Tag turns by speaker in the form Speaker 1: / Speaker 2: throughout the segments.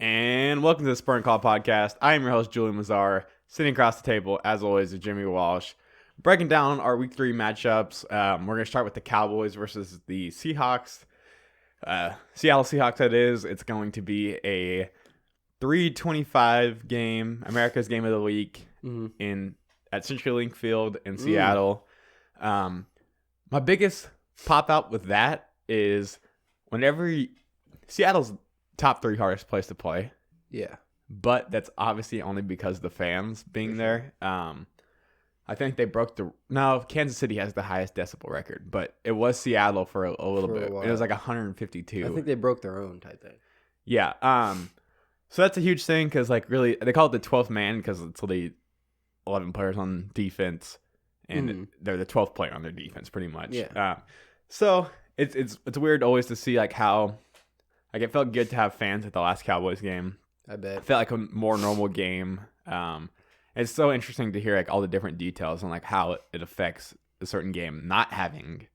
Speaker 1: And welcome to the Spur and Call podcast. I am your host, Julian Mazar. Sitting across the table, as always, is Jimmy Walsh. Breaking down our Week 3 matchups. We're going to start with the Cowboys versus the Seahawks. Seattle Seahawks, that is. It's going to be a 3:25 game, America's Game of the Week, at CenturyLink Field in Seattle. My biggest pop-out with that is Seattle's top 3 hardest place to play.
Speaker 2: Yeah.
Speaker 1: But that's obviously only because of the fans being there. I think they broke Kansas City has the highest decibel record, but it was Seattle for a little bit. It was like 152.
Speaker 2: I think they broke their own type thing.
Speaker 1: Yeah. So that's a huge thing because, like, really, they call it the 12th man because it's the 11 players on defense, and they're the 12th player on their defense, pretty much.
Speaker 2: Yeah.
Speaker 1: So it's weird always to see like how. Like, it felt good to have fans at the last Cowboys game.
Speaker 2: I bet.
Speaker 1: It felt like a more normal game. It's so interesting to hear like all the different details and like how it affects a certain game not having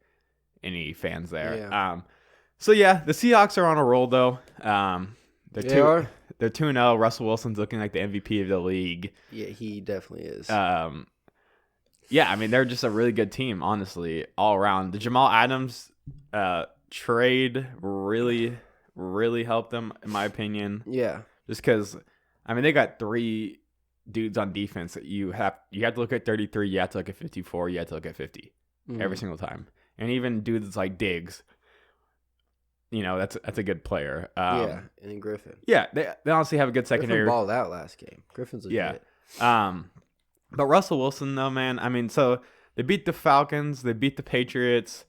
Speaker 1: any fans there.
Speaker 2: Yeah.
Speaker 1: The Seahawks are on a roll though. They're 2-0. Russell Wilson's looking like the MVP of the league.
Speaker 2: Yeah, he definitely is.
Speaker 1: They're just a really good team, honestly, all around. The Jamal Adams trade really helped them, in my opinion.
Speaker 2: Yeah.
Speaker 1: Just because, they got 3 dudes on defense that you have to look at 33, you have to look at 54, you have to look at 50 every single time. And even dudes like Diggs, that's a good player.
Speaker 2: And then Griffin.
Speaker 1: Yeah, they honestly have a good secondary.
Speaker 2: Griffin balled out last game. Griffin's legit.
Speaker 1: Yeah. But Russell Wilson, though, man, so they beat the Falcons, they beat the Patriots.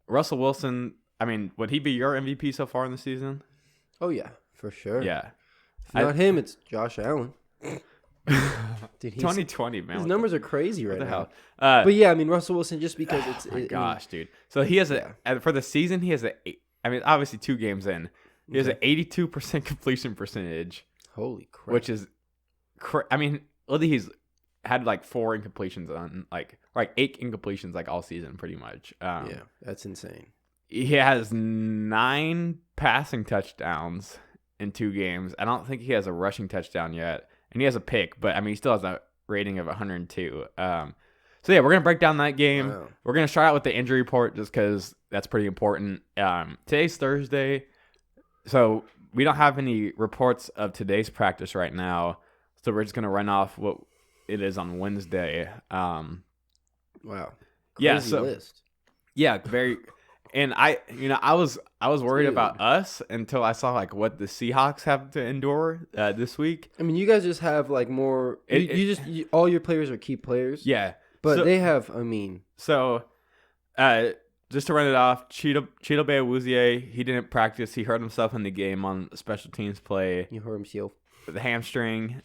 Speaker 1: Russell Wilson, would he be your MVP so far in the season?
Speaker 2: Oh, yeah, for sure.
Speaker 1: Yeah.
Speaker 2: If not him, it's Josh Allen. Dude,
Speaker 1: 2020, man.
Speaker 2: His numbers are crazy right now.
Speaker 1: Hell?
Speaker 2: But yeah, Russell Wilson, just because it's...
Speaker 1: Oh, my gosh, dude. So he has for the season, he has obviously 2 games in. He has an 82% completion percentage.
Speaker 2: Holy crap.
Speaker 1: Which is, he's had like 4 incompletions on, like 8 incompletions like all season, pretty much.
Speaker 2: Yeah, that's insane.
Speaker 1: He has 9 passing touchdowns in 2 games. I don't think he has a rushing touchdown yet. And he has a pick, but he still has a rating of 102. We're going to break down that game.
Speaker 2: Wow.
Speaker 1: We're going to start out with the injury report just because that's pretty important. Today's Thursday, so we don't have any reports of today's practice right now. So we're just going to run off what it is on Wednesday.
Speaker 2: Wow.
Speaker 1: Crazy
Speaker 2: list.
Speaker 1: Yeah, very. And I was worried about us until I saw like what the Seahawks have to endure this week.
Speaker 2: You guys just have like more. All your players are key players.
Speaker 1: Yeah,
Speaker 2: but they have.
Speaker 1: So, just to run it off, Cheeto Awuzie, he didn't practice. He hurt himself in the game on special teams play.
Speaker 2: You hurt himself.
Speaker 1: The hamstring.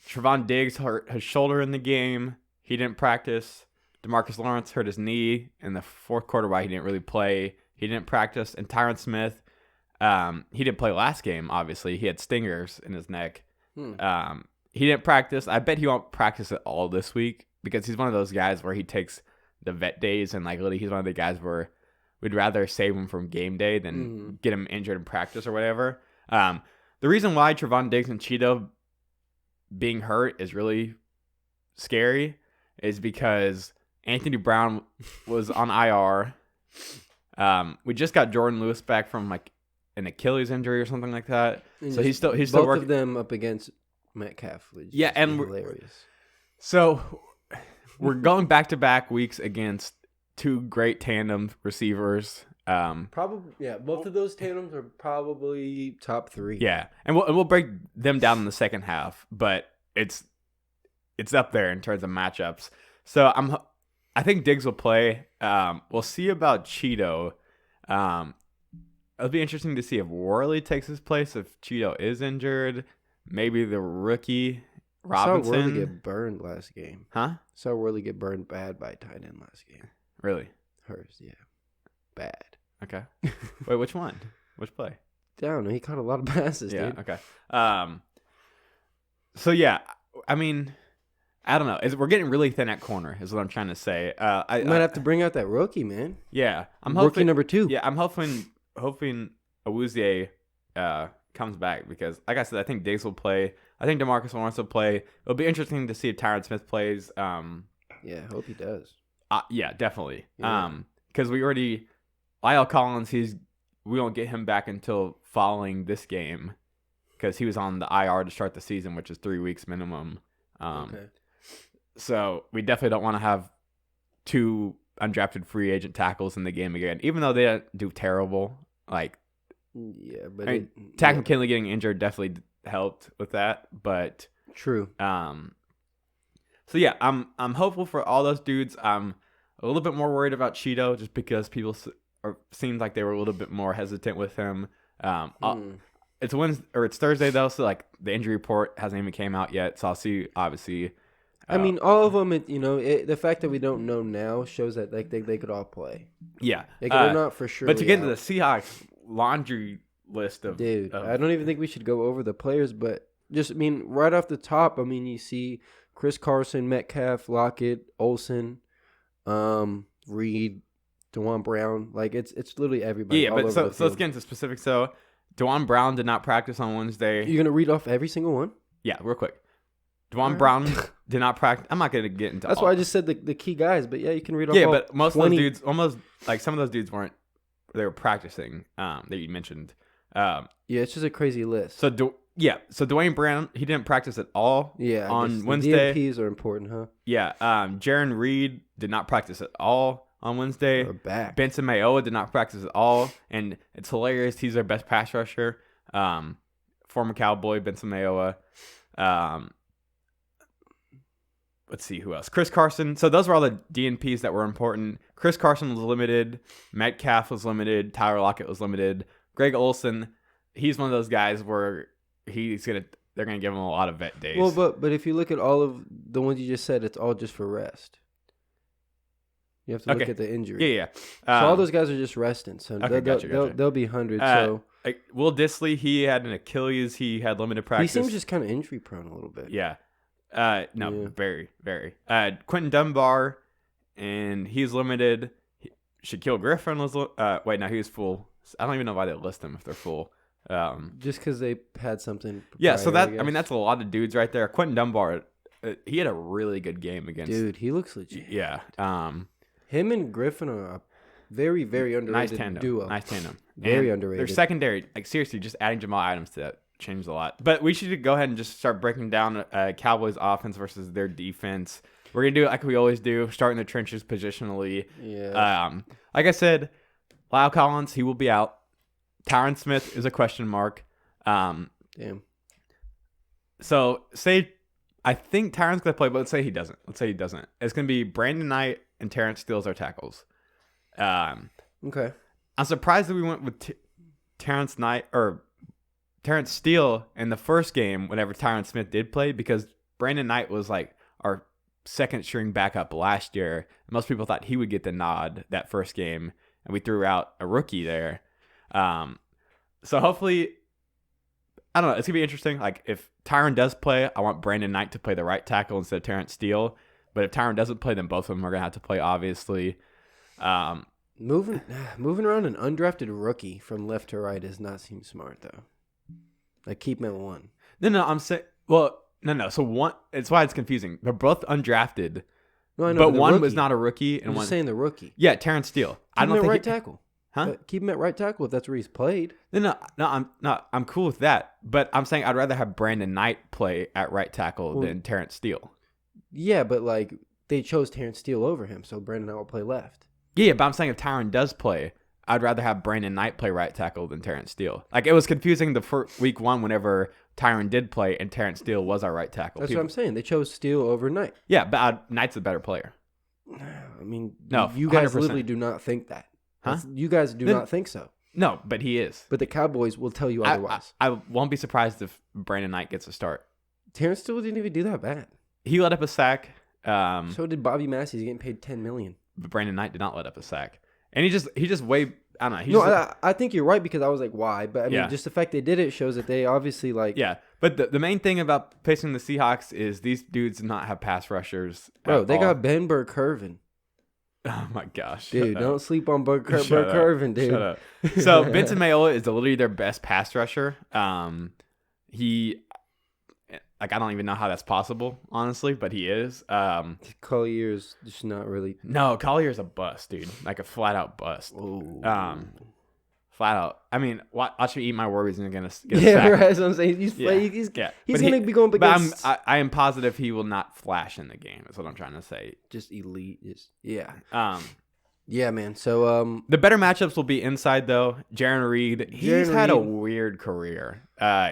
Speaker 1: Trevon Diggs hurt his shoulder in the game. He didn't practice. DeMarcus Lawrence hurt his knee in the fourth quarter while he didn't really play. He didn't practice. And Tyron Smith, he didn't play last game, obviously. He had stingers in his neck. He didn't practice. I bet he won't practice at all this week because he's one of those guys where he takes the vet days and like literally he's one of the guys where we'd rather save him from game day than get him injured in practice or whatever. The reason why Trevon Diggs and Cheeto being hurt is really scary is because Anthony Brown was on IR. We just got Jordan Lewis back from like an Achilles injury or something like that.
Speaker 2: And
Speaker 1: so he's still
Speaker 2: both
Speaker 1: working.
Speaker 2: of them up against Metcalf.
Speaker 1: And
Speaker 2: hilarious.
Speaker 1: So we're going back-to-back weeks against 2 great tandem receivers.
Speaker 2: Probably, both of those tandems are probably top 3.
Speaker 1: Yeah, and we'll break them down in the second half, but it's up there in terms of matchups. So I think Diggs will play. We'll see about Cheeto. It'll be interesting to see if Worley takes his place, if Cheeto is injured. Maybe the rookie Robinson.
Speaker 2: I saw Worley get burned last game.
Speaker 1: Huh?
Speaker 2: Saw Worley get burned bad by tight end last game.
Speaker 1: Really?
Speaker 2: Hers, yeah. Bad.
Speaker 1: Okay. Wait, which one? Which play?
Speaker 2: I don't know. He caught a lot of passes, dude.
Speaker 1: Okay. I don't know. We're getting really thin at corner is what I'm trying to say. I
Speaker 2: might have to bring out that rookie, man.
Speaker 1: Yeah.
Speaker 2: I'm hoping. Rookie number 2.
Speaker 1: Yeah, I'm hoping Awuzie comes back because, like I said, I think Diggs will play. I think DeMarcus Lawrence will play. It'll be interesting to see if Tyron Smith plays.
Speaker 2: Yeah, I hope he does.
Speaker 1: Yeah, definitely.
Speaker 2: Yeah.
Speaker 1: Because we already Lyle Collins, we won't get him back until following this game because he was on the IR to start the season, which is 3 weeks minimum.
Speaker 2: Okay.
Speaker 1: So we definitely don't want to have 2 undrafted free agent tackles in the game again, even though they didn't do terrible. Like,
Speaker 2: yeah, but
Speaker 1: Takk McKinley getting injured definitely helped with that. But
Speaker 2: true.
Speaker 1: So yeah, I'm hopeful for all those dudes. I'm a little bit more worried about Cheeto just because people seemed like they were a little bit more hesitant with him. It's Wednesday or it's Thursday though, so like the injury report hasn't even came out yet. So I'll see. Obviously,
Speaker 2: I mean, all of them. The fact that we don't know now shows that like they could all play.
Speaker 1: Yeah,
Speaker 2: they're not for sure.
Speaker 1: But to get into the Seahawks laundry list of
Speaker 2: I don't even think we should go over the players, but just right off the top, you see Chris Carson, Metcalf, Lockett, Olsen, Reed, DeJuan Brown. Like it's literally everybody.
Speaker 1: Yeah, but so let's get into specifics. So DeJuan Brown did not practice on Wednesday.
Speaker 2: You're gonna read off every single one?
Speaker 1: Yeah, real quick. DeJuan Brown did not practice. I'm not gonna get into.
Speaker 2: That's why I just said the key guys. But yeah, you can read off.
Speaker 1: Yeah, but most 20. Of those dudes, almost like some of those dudes weren't. They were practicing. That you mentioned.
Speaker 2: Yeah, it's just a crazy list.
Speaker 1: So Dwayne Brown, he didn't practice at all.
Speaker 2: Yeah,
Speaker 1: on Wednesday.
Speaker 2: The DNPs are important, huh?
Speaker 1: Yeah. Jaron Reed did not practice at all on Wednesday.
Speaker 2: We're back.
Speaker 1: Benson Mayowa did not practice at all, and it's hilarious. He's their best pass rusher. Former Cowboy Benson Mayowa. Let's see who else. Chris Carson. So those were all the DNPs that were important. Chris Carson was limited. Metcalf was limited. Tyler Lockett was limited. Greg Olsen, he's one of those guys where they're gonna give him a lot of vet days.
Speaker 2: Well, but if you look at all of the ones you just said, it's all just for rest. You have to look at the injury.
Speaker 1: Yeah.
Speaker 2: So all those guys are just resting. So
Speaker 1: gotcha.
Speaker 2: They'll be 100. So
Speaker 1: Will Dissly, he had an Achilles. He had limited practice.
Speaker 2: He seems just kind of injury prone a little bit.
Speaker 1: Yeah. Very, very. Quentin Dunbar, and he's limited. Shaquille Griffin was. He was full. I don't even know why they list them if they're full.
Speaker 2: Just because they had something.
Speaker 1: Yeah, so that's a lot of dudes right there. Quentin Dunbar, he had a really good game against.
Speaker 2: Dude, he looks legit.
Speaker 1: Yeah.
Speaker 2: Him and Griffin are a very, very underrated duo.
Speaker 1: Nice tandem.
Speaker 2: Very underrated.
Speaker 1: Their secondary, like seriously, just adding Jamal Adams to that changed a lot. But we should go ahead and just start breaking down Cowboys offense versus their defense. We're gonna do it like we always do, start in the trenches positionally.
Speaker 2: Yeah.
Speaker 1: Like I said, Lyle Collins, he will be out. Tyron Smith is a question mark.
Speaker 2: Damn.
Speaker 1: So I think Tyron's gonna play, but let's say he doesn't. It's gonna be Brandon Knight and Terrence Steele as our tackles.
Speaker 2: Okay.
Speaker 1: I'm surprised that we went with Terrence Steele in the first game whenever Tyron Smith did play, because Brandon Knight was like our second string backup last year. Most people thought he would get the nod that first game, and we threw out a rookie there. So hopefully, I don't know. It's gonna be interesting. Like if Tyron does play, I want Brandon Knight to play the right tackle instead of Terrence Steele. But if Tyron doesn't play, then both of them are gonna have to play, obviously.
Speaker 2: Moving around an undrafted rookie from left to right does not seem smart though. Like keep him at one.
Speaker 1: No. I'm saying, no. So one, it's why it's confusing. They're both undrafted.
Speaker 2: No, I know,
Speaker 1: but one
Speaker 2: rookie.
Speaker 1: was not a rookie, and
Speaker 2: I'm just saying the rookie.
Speaker 1: Yeah, Terrence Steele.
Speaker 2: Keep him at right tackle.
Speaker 1: Huh?
Speaker 2: Keep him at right tackle if that's where he's played.
Speaker 1: No. I'm cool with that. But I'm saying I'd rather have Brandon Knight play at right tackle than Terrence Steele.
Speaker 2: Yeah, but like they chose Terrence Steele over him, so Brandon Knight will play left.
Speaker 1: Yeah, but I'm saying if Tyron does play, I'd rather have Brandon Knight play right tackle than Terrence Steele. Like it was confusing the first week one whenever Tyron did play and Terrence Steele was our right tackle.
Speaker 2: That's what I'm saying. They chose Steele over Knight.
Speaker 1: Yeah, but Knight's a better player.
Speaker 2: I mean,
Speaker 1: no,
Speaker 2: you guys
Speaker 1: 100%.
Speaker 2: Literally do not think that.
Speaker 1: Huh?
Speaker 2: You guys do not think so.
Speaker 1: No, but he is.
Speaker 2: But the Cowboys will tell you otherwise.
Speaker 1: I won't be surprised if Brandon Knight gets a start.
Speaker 2: Terrence Steele didn't even do that bad.
Speaker 1: He let up a sack.
Speaker 2: So did Bobby Massey. He's getting paid $10 million.
Speaker 1: But Brandon Knight did not let up a sack. And he just way, I don't know.
Speaker 2: I think you're right because I was like, why? But I mean, just the fact they did it shows that they obviously like.
Speaker 1: Yeah, but the main thing about facing the Seahawks is these dudes do not have pass rushers.
Speaker 2: Bro, they got Ben Burke-Curvin.
Speaker 1: Oh my gosh,
Speaker 2: Dude, don't sleep on Burt
Speaker 1: Shut up.
Speaker 2: Irvin, dude.
Speaker 1: Shut up. So Benson Mayola is literally their best pass rusher. He, like, I don't even know how that's possible, honestly, but he is.
Speaker 2: Collier's just not really.
Speaker 1: No, Collier's a bust, dude. Like a flat out bust.
Speaker 2: Ooh.
Speaker 1: Flat out. I mean, watch me eat my words and gonna get a
Speaker 2: Yeah,
Speaker 1: sack.
Speaker 2: right. That's what I'm saying. He's gonna be going against.
Speaker 1: I am positive he will not flash in the game. Is what I'm trying to say.
Speaker 2: Just elite. Yeah.
Speaker 1: Yeah,
Speaker 2: man. So
Speaker 1: the better matchups will be inside though. Jaron Reed, he's had a weird career.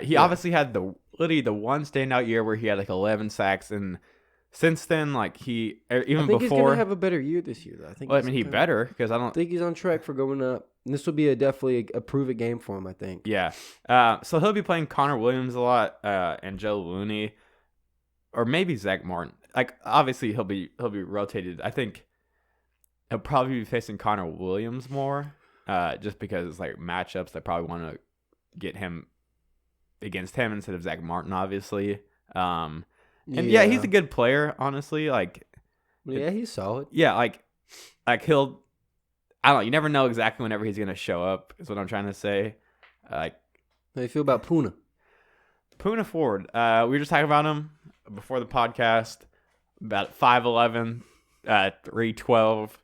Speaker 1: He obviously had literally the one standout year where he had like 11 sacks, and since then, like he's gonna
Speaker 2: have a better year this year though. I think.
Speaker 1: Well, I mean, he better because I think
Speaker 2: he's on track for going up. And this will be definitely a prove-it game for him, I think.
Speaker 1: Yeah. So he'll be playing Connor Williams a lot, and Joe Looney, or maybe Zach Martin. Like obviously he'll be rotated. I think he'll probably be facing Connor Williams more, just because it's like matchups that probably want to get him against him instead of Zach Martin, obviously. And he's a good player, honestly. Like,
Speaker 2: he's solid.
Speaker 1: Yeah, like he'll. I don't know. You never know exactly whenever he's gonna show up. Is what I'm trying to say.
Speaker 2: How do you feel about Puna?
Speaker 1: Puna Ford. We were just talking about him before the podcast. About 5'11", 312,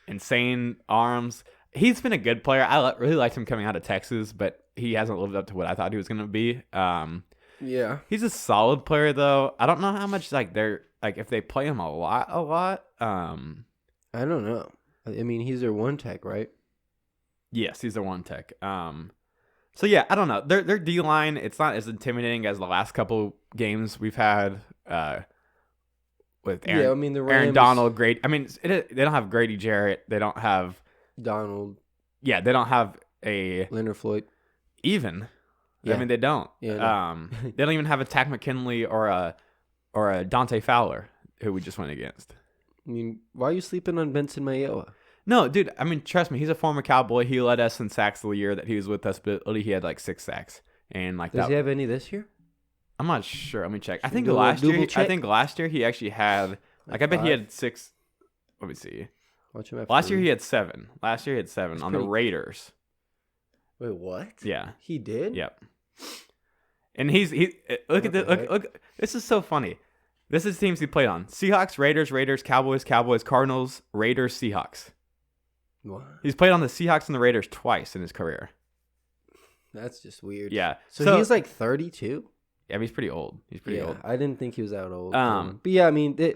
Speaker 1: insane arms. He's been a good player. I really liked him coming out of Texas, but he hasn't lived up to what I thought he was gonna be.
Speaker 2: Yeah,
Speaker 1: he's a solid player though. I don't know how much if they play him a lot.
Speaker 2: I don't know. I mean, he's their one tech, right?
Speaker 1: Yes, he's their one tech. So yeah, I don't know. Their D line, it's not as intimidating as the last couple games we've had. With Aaron,
Speaker 2: yeah, I mean the Rams,
Speaker 1: Aaron Donald, great. I mean, they don't have Grady Jarrett. They don't have
Speaker 2: Donald.
Speaker 1: Yeah, they don't have a
Speaker 2: Leonard Floyd.
Speaker 1: Even.
Speaker 2: Yeah.
Speaker 1: I mean, they don't.
Speaker 2: Yeah, no.
Speaker 1: They don't even have a Tack McKinley or a Dante Fowler, who we just went against.
Speaker 2: I mean, why are you sleeping on Benson Mayola?
Speaker 1: No, dude. I mean, trust me. He's a former Cowboy. He led us in sacks the year that he was with us, but he had like 6 sacks. And like,
Speaker 2: does he have any this year?
Speaker 1: I'm not sure. Let me check. I think
Speaker 2: Do a
Speaker 1: last year.
Speaker 2: double check?
Speaker 1: I think last year he actually had. Like, I bet he had 6. Let me see.
Speaker 2: Watch him
Speaker 1: Last year he had 7. Last year he had 7 on the Raiders.
Speaker 2: Wait, what?
Speaker 1: Yeah.
Speaker 2: He did?
Speaker 1: Yep. And look at this. Look. This is so funny. This is teams he played on: Seahawks, Raiders, Cowboys, Cardinals, Raiders, Seahawks.
Speaker 2: What?
Speaker 1: He's played on the Seahawks and the Raiders twice in his career.
Speaker 2: That's just weird.
Speaker 1: Yeah.
Speaker 2: So he's like 32.
Speaker 1: Yeah, he's pretty old. He's pretty old.
Speaker 2: I didn't think he was that old. But yeah, I mean, they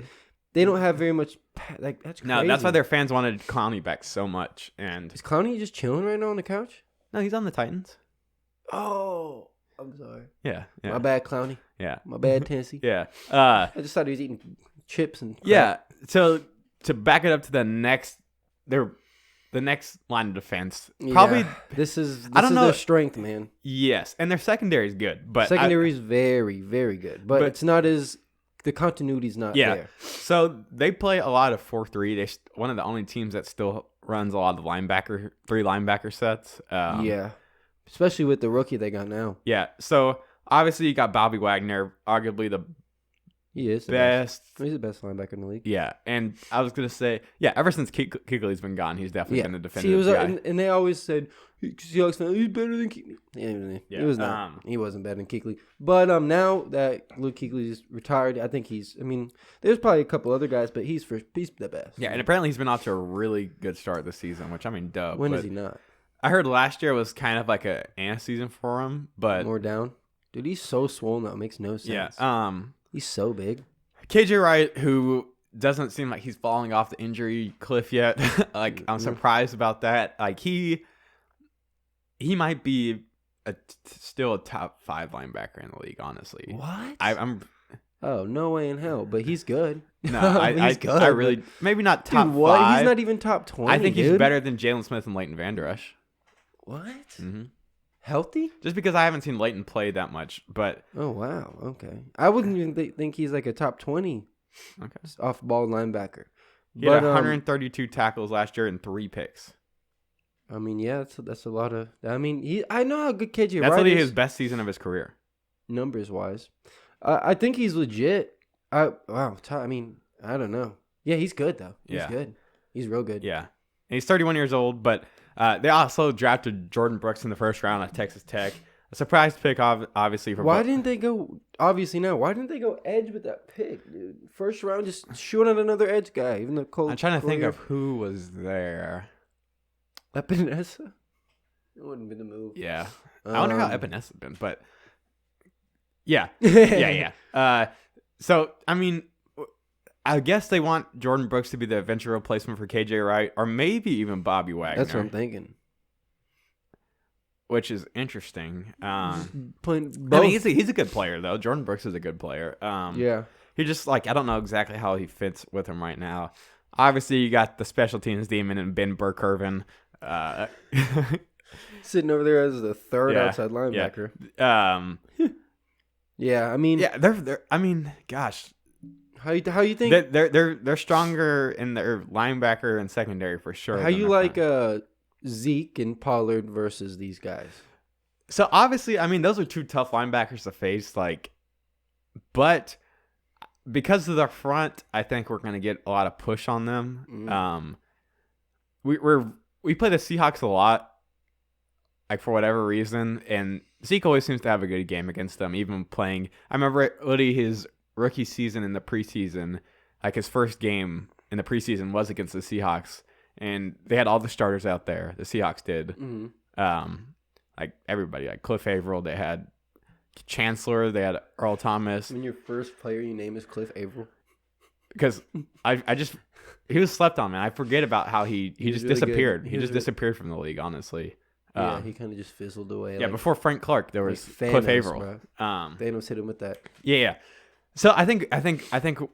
Speaker 2: don't have very much. Like, that's crazy.
Speaker 1: No, that's why their fans wanted Clowney back so much. And
Speaker 2: is Clowney just chilling right now on the couch?
Speaker 1: No, he's on the Titans.
Speaker 2: Oh, I'm sorry.
Speaker 1: Yeah.
Speaker 2: My bad, Clowney.
Speaker 1: Yeah.
Speaker 2: My bad, Tennessee.
Speaker 1: Yeah.
Speaker 2: I just thought he was eating chips and crap.
Speaker 1: Yeah. So to back it up to the next line of defense, probably
Speaker 2: this is
Speaker 1: I don't know
Speaker 2: their strength, man.
Speaker 1: Yes, and their secondary is good, but
Speaker 2: secondary is very, very good, but it's not as the continuity's not there.
Speaker 1: So they play a lot of 4-3. They one of the only teams that still runs a lot of three linebacker sets.
Speaker 2: Especially with the rookie they got now.
Speaker 1: Yeah. So obviously you got Bobby Wagner, arguably the best.
Speaker 2: He's the best linebacker in the league.
Speaker 1: Yeah, and I was gonna say, ever since Kuechly's been gone, he's definitely been a defender.
Speaker 2: And they always said Seahawks fan, he's better than Kuechly. He was not. He wasn't better than Kuechly. But now that Luke Kuechly's retired, I think he's. I mean, there's probably a couple other guys, but he's the best.
Speaker 1: Yeah, and apparently he's been off to a really good start this season, which I mean, dub.
Speaker 2: When is he not?
Speaker 1: I heard last year was kind of like a season for him, but
Speaker 2: more down. Dude, he's so swollen now. It makes no sense.
Speaker 1: Yeah.
Speaker 2: He's so big.
Speaker 1: KJ Wright, who doesn't seem like he's falling off the injury cliff yet. Like, I'm surprised about that. Like, he might be still a top 5 linebacker in the league, honestly.
Speaker 2: What?
Speaker 1: I'm.
Speaker 2: Oh, no way in hell. But he's good.
Speaker 1: No,
Speaker 2: he's good.
Speaker 1: I really maybe not top 5.
Speaker 2: What? He's not even top 20.
Speaker 1: I think he's better than Jalen Smith and Leighton Vander Esch.
Speaker 2: What?
Speaker 1: Mm-hmm.
Speaker 2: Healthy?
Speaker 1: Just because I haven't seen Leighton play that much, but
Speaker 2: oh wow, okay. I wouldn't even think he's like a top 20 off-ball linebacker.
Speaker 1: He had 132 tackles last year and 3 picks.
Speaker 2: I mean, yeah, that's a lot of. I mean, I know how good KJ Wright is.
Speaker 1: That's literally his best season of his career,
Speaker 2: numbers wise. I think he's legit. I mean, I don't know. Yeah, he's good though. He's good. He's real good.
Speaker 1: Yeah. And he's 31 years old, but they also drafted Jordan Brooks in the first round at Texas Tech. A surprise pick, obviously.
Speaker 2: Why didn't they go, obviously now, why didn't they go edge with that pick, dude? First round, just shoot at another edge guy, even though Cole.
Speaker 1: I'm trying to think of who was there.
Speaker 2: Epinesa? It wouldn't have been the move.
Speaker 1: Yeah. I wonder how Epinesa has been, but yeah. Yeah. So, I mean, I guess they want Jordan Brooks to be the eventual replacement for KJ Wright, or maybe even Bobby Wagner.
Speaker 2: That's what I'm thinking.
Speaker 1: Which is interesting.
Speaker 2: Playing both.
Speaker 1: I mean, he's a good player, though. Jordan Brooks is a good player.
Speaker 2: Yeah.
Speaker 1: He just, I don't know exactly how he fits with him right now. Obviously, you got the special teams demon and Ben Burke-Irvin.
Speaker 2: Sitting over there as the third outside linebacker. Yeah, I mean.
Speaker 1: Yeah, they're. I mean, gosh.
Speaker 2: How you think
Speaker 1: they're stronger in their linebacker and secondary for sure.
Speaker 2: How you like Zeke and Pollard versus these guys?
Speaker 1: So obviously, I mean, those are two tough linebackers to face. But because of their front, I think we're gonna get a lot of push on them. Mm-hmm. We play the Seahawks a lot, for whatever reason, and Zeke always seems to have a good game against them. Even playing, I remember his rookie season in the preseason, his first game in the preseason was against the Seahawks, and they had all the starters out there. The Seahawks did. Mm-hmm. Everybody, Cliff Averill, they had Chancellor, they had Earl Thomas.
Speaker 2: When your first player you name is Cliff Averill?
Speaker 1: Because he was slept on, man. I forget about how he just really disappeared. He just disappeared from the league, honestly.
Speaker 2: Yeah, he kind of just fizzled away.
Speaker 1: Yeah, before Frank Clark, there was Cliff Averill.
Speaker 2: Thanos hit him with that.
Speaker 1: Yeah. So I think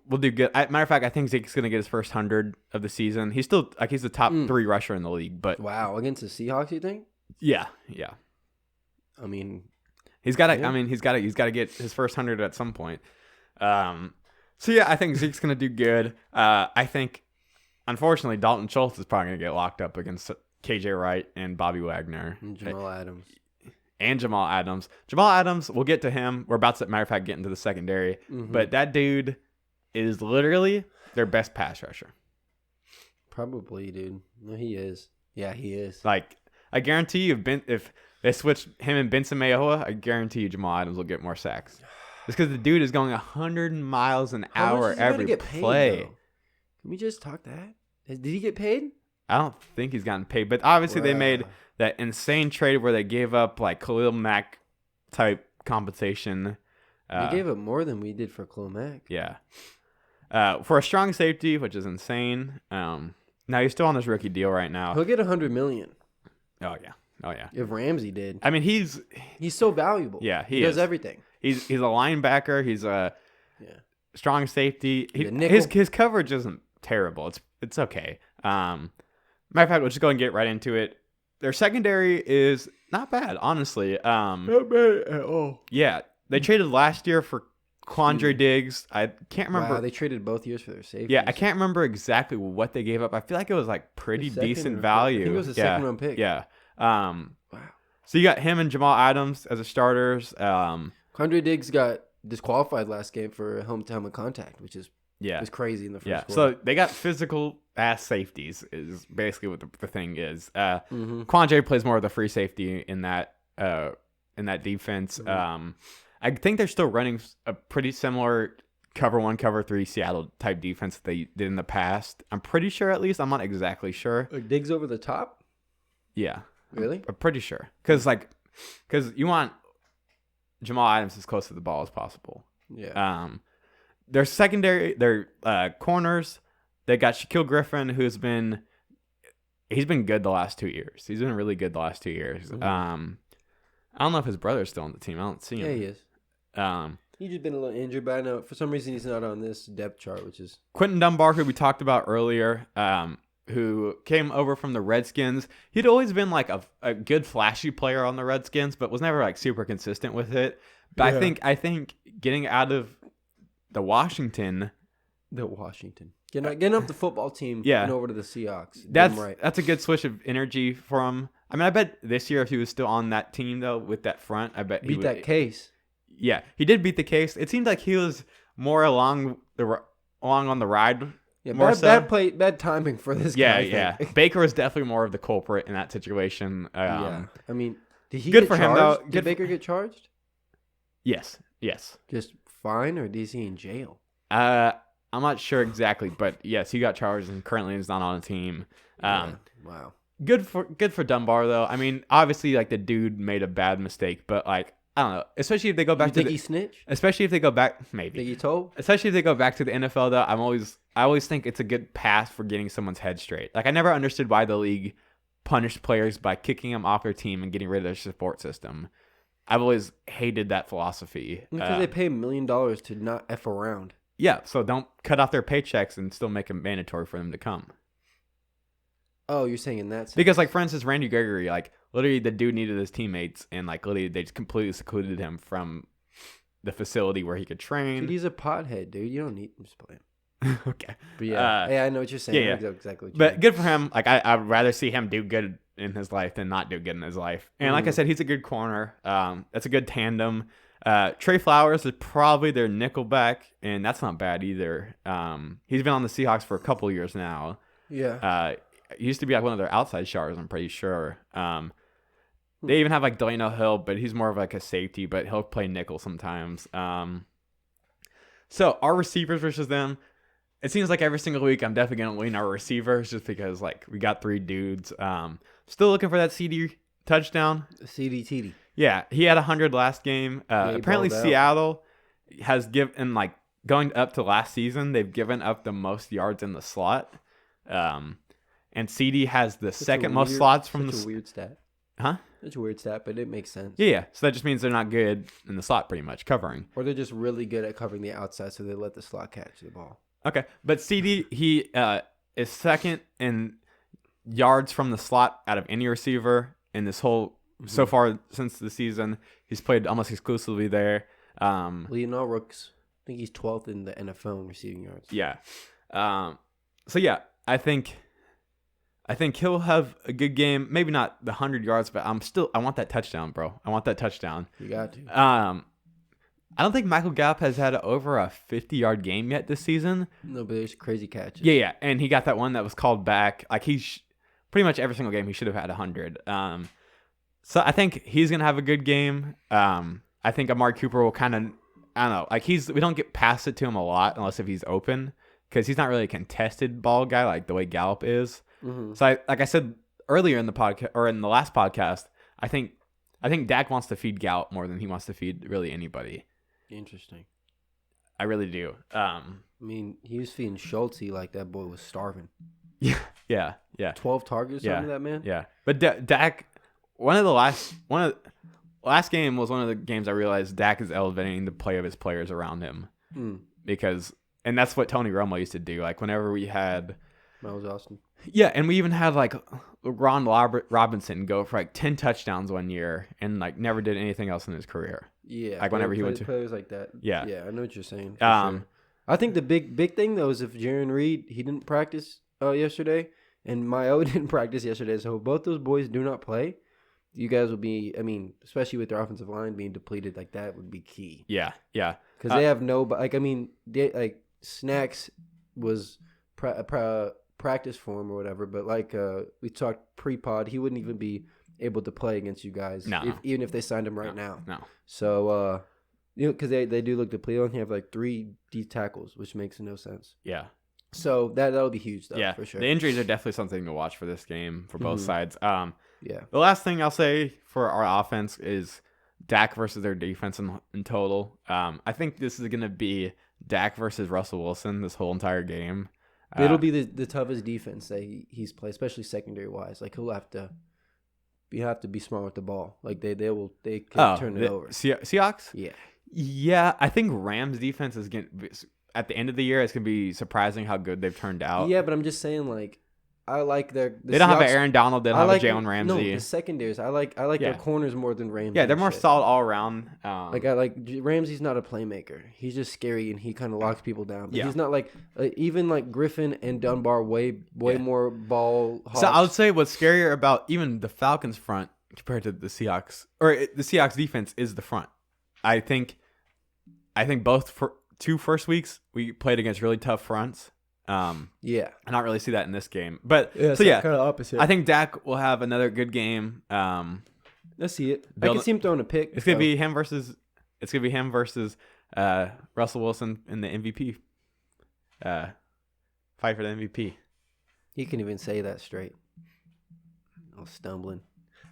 Speaker 1: we'll do good. Matter of fact, I think Zeke's gonna get his first 100 of the season. He's still he's the top 3 rusher in the league. But
Speaker 2: wow, against the Seahawks, you think?
Speaker 1: Yeah.
Speaker 2: I mean,
Speaker 1: he's got to. Yeah. I mean, he's got to get his first 100 at some point. So yeah, I think Zeke's gonna do good. I think, unfortunately, Dalton Schultz is probably gonna get locked up against KJ Wright and Bobby Wagner
Speaker 2: and Jamal Adams.
Speaker 1: Jamal Adams, we'll get to him. We're about to, matter of fact, get into the secondary. Mm-hmm. But that dude is literally their best pass rusher.
Speaker 2: Probably, dude. No, he is. Yeah, he is.
Speaker 1: I guarantee you, if they switch him and Benson Mayowa, I guarantee you Jamal Adams will get more sacks. Just because the dude is going 100 miles an hour every play.
Speaker 2: Paid, can we just talk that? Did he get paid?
Speaker 1: I don't think he's gotten paid, but obviously they made that insane trade where they gave up Khalil Mack type compensation.
Speaker 2: They gave up more than we did for Khalil Mack.
Speaker 1: Yeah. For a strong safety, which is insane. Now he's still on this rookie deal right now.
Speaker 2: He'll get $100 million.
Speaker 1: Oh yeah.
Speaker 2: If Ramsey did.
Speaker 1: I mean, he's
Speaker 2: so valuable.
Speaker 1: Yeah,
Speaker 2: he does everything.
Speaker 1: He's a linebacker. He's a strong safety. His coverage isn't terrible. It's okay. Matter of fact, we'll just go and get right into it. Their secondary is not bad, honestly.
Speaker 2: Not bad at all.
Speaker 1: Yeah, they traded last year for Quandre Diggs. I can't remember.
Speaker 2: Wow, they traded both years for their safeties.
Speaker 1: Yeah, I can't remember exactly what they gave up. I feel like it was pretty decent value.
Speaker 2: I think it was a second-round pick.
Speaker 1: Yeah.
Speaker 2: Wow.
Speaker 1: So you got him and Jamal Adams as the starters.
Speaker 2: Quandre Diggs got disqualified last game for helmet-to-helmet contact, which is crazy in the first quarter.
Speaker 1: So they got physical ass safeties is basically what the thing is. Quandre plays more of the free safety in that defense. Mm-hmm. I think they're still running a pretty similar cover 1, cover 3 Seattle type defense that they did in the past. I'm pretty sure, at least. I'm not exactly sure.
Speaker 2: Diggs over the top?
Speaker 1: Yeah.
Speaker 2: Really?
Speaker 1: I'm pretty sure. Because you want Jamal Adams as close to the ball as possible.
Speaker 2: Yeah.
Speaker 1: Their secondary, their corners, they got Shaquille Griffin, he's been good the last 2 years. He's been really good the last 2 years. Mm-hmm. I don't know if his brother's still on the team. I don't see him.
Speaker 2: Yeah, he is. He's just been a little injured, but I know for some reason he's not on this depth chart, which is
Speaker 1: Quentin Dunbar, who we talked about earlier, who came over from the Redskins. He'd always been a good flashy player on the Redskins, but was never super consistent with it. But yeah. I think getting out of Washington,
Speaker 2: getting up the football team, and over to the Seahawks.
Speaker 1: That's a good switch of energy for him. I mean, I bet this year if he was still on that team though with that front, I bet he would
Speaker 2: that case.
Speaker 1: Yeah, he did beat the case. It seemed like he was more along on the ride
Speaker 2: Yeah,
Speaker 1: more
Speaker 2: bad timing for this
Speaker 1: Yeah,
Speaker 2: guy.
Speaker 1: yeah. Baker is definitely more of the culprit in that situation.
Speaker 2: Yeah, I mean, did he
Speaker 1: good
Speaker 2: get
Speaker 1: for him,
Speaker 2: charged?
Speaker 1: though.
Speaker 2: Did Baker get charged?
Speaker 1: Yes.
Speaker 2: Just fine, or is he in jail?
Speaker 1: I'm not sure exactly, but yes, he got charged and currently is not on the team.
Speaker 2: Wow.
Speaker 1: Good for Dunbar though. I mean, obviously, like the dude made a bad mistake, but like I don't know. Especially if they go back
Speaker 2: You
Speaker 1: to
Speaker 2: think he snitched?
Speaker 1: especially if they go back, maybe.
Speaker 2: Think he told?
Speaker 1: Especially if they go back to the NFL though, I always think it's a good pass for getting someone's head straight. Like I never understood why the league punished players by kicking them off their team and getting rid of their support system. I've always hated that philosophy.
Speaker 2: Because they pay $1 million to not F around.
Speaker 1: Yeah, so don't cut off their paychecks and still make it mandatory for them to come.
Speaker 2: Oh, you're saying in that sense.
Speaker 1: Because, like, for instance, Randy Gregory, like, literally the dude needed his teammates, and, like, literally they just completely secluded him from the facility where he could train.
Speaker 2: Dude, he's a pothead, dude. You don't need him to play him.
Speaker 1: Okay.
Speaker 2: But yeah, I know what you're saying.
Speaker 1: Yeah.
Speaker 2: I know exactly what you
Speaker 1: But
Speaker 2: mean.
Speaker 1: good for him. Like, I'd rather see him do good in his life than not do good in his life. And like I said, he's a good corner. That's a good tandem. Trey Flowers is probably their nickelback, and that's not bad either. He's been on the Seahawks for a couple years now.
Speaker 2: Yeah.
Speaker 1: He used to be like one of their outside showers, I'm pretty sure. They even have like Delano Hill, but he's more of like a safety, but he'll play nickel sometimes. So our receivers versus them, it seems like every single week I'm definitely going to lean our receivers just because like we got 3 dudes. Still looking for that CD touchdown.
Speaker 2: CDTD.
Speaker 1: Yeah, he had 100 last game. Apparently Seattle has given, like, going up to last season, they've given up the most yards in the slot. And CD has the second most slots from
Speaker 2: Such a weird stat.
Speaker 1: Huh?
Speaker 2: Such a weird stat, but it makes sense.
Speaker 1: Yeah, so that just means they're not good in the slot pretty much, covering.
Speaker 2: Or they're just really good at covering the outside, so they let the slot catch the ball.
Speaker 1: Okay, but CD, he is second in yards from the slot out of any receiver in this whole, so far since the season. He's played almost exclusively there.
Speaker 2: Leading all rooks. I think he's 12th in the NFL in receiving yards.
Speaker 1: Yeah. So yeah, I think he'll have a good game. Maybe not the 100 yards, but I want that touchdown, bro. I want that touchdown.
Speaker 2: You got to.
Speaker 1: I don't think Michael Gallup has had over a 50-yard game yet this season.
Speaker 2: No, but there's crazy catches.
Speaker 1: Yeah, and he got that one that was called back. Like pretty much every single game he should have had 100. So I think he's gonna have a good game. I think Amari Cooper will kind of, I don't know, like we don't get past it to him a lot unless if he's open, because he's not really a contested ball guy like the way Gallup is. So like I said earlier in the podcast or in the last podcast, I think Dak wants to feed Gallup more than he wants to feed really anybody.
Speaker 2: Interesting.
Speaker 1: I really do.
Speaker 2: I mean, he was feeding Schultz like that boy was starving.
Speaker 1: Yeah.
Speaker 2: 12 targets, something that man.
Speaker 1: Yeah, but Dak, last game was one of the games I realized Dak is elevating the play of his players around him, and that's what Tony Romo used to do. Like whenever we had
Speaker 2: Miles Austin. Yeah,
Speaker 1: and we even had like Ron Robinson go for like 10 touchdowns one year and like never did anything else in his career.
Speaker 2: Yeah,
Speaker 1: like whenever he went to
Speaker 2: players like that. Yeah, I know what you're saying. Sure. I think the big thing though is if Jaron Reed, he didn't practice yesterday, and Mayo didn't practice yesterday, so both those boys do not play. You guys will be, I mean, especially with their offensive line being depleted like that would be key.
Speaker 1: Yeah.
Speaker 2: Because they have no, like, I mean, Snacks was practice form or whatever, but like we talked pre-pod, he wouldn't even be able to play against you guys, even if they signed him right now.
Speaker 1: No.
Speaker 2: So, because they do look depleted. They only have like 3 D tackles, which makes no sense.
Speaker 1: Yeah.
Speaker 2: So that'll be huge, though, for sure.
Speaker 1: The injuries are definitely something to watch for this game for both sides.
Speaker 2: Yeah.
Speaker 1: The last thing I'll say for our offense is Dak versus their defense in total. I think this is going to be Dak versus Russell Wilson this whole entire game.
Speaker 2: It'll be the toughest defense that he's played, especially secondary wise. Like you have to be smart with the ball. Like they can turn it over.
Speaker 1: Seahawks?
Speaker 2: Yeah.
Speaker 1: Yeah, I think Rams defense is going to, at the end of the year, it's going to be surprising how good they've turned out.
Speaker 2: Yeah, but I'm just saying, like, I like they
Speaker 1: don't have an Aaron Donald. They don't have a Jalen Ramsey.
Speaker 2: No, the secondaries. I like their corners more than Ramsey.
Speaker 1: Yeah, they're more solid all around.
Speaker 2: Ramsey's not a playmaker. He's just scary and he kind of locks people down. But he's not like even like Griffin and Dunbar way more ball hawks.
Speaker 1: So I would say what's scarier about even the Falcons front compared to the Seahawks the Seahawks defense is the front. I think both for 2 first weeks we played against really tough fronts.
Speaker 2: Yeah.
Speaker 1: I not really see that in this game. But
Speaker 2: Yeah,
Speaker 1: so yeah,
Speaker 2: kind of opposite.
Speaker 1: I think Dak will have another good game.
Speaker 2: Let's see it. I
Speaker 1: Build-
Speaker 2: can see him throwing a pick.
Speaker 1: It's gonna be him versus. It's gonna be him versus Russell Wilson in the MVP. Fight for the MVP.
Speaker 2: He can even say that straight. I'm stumbling.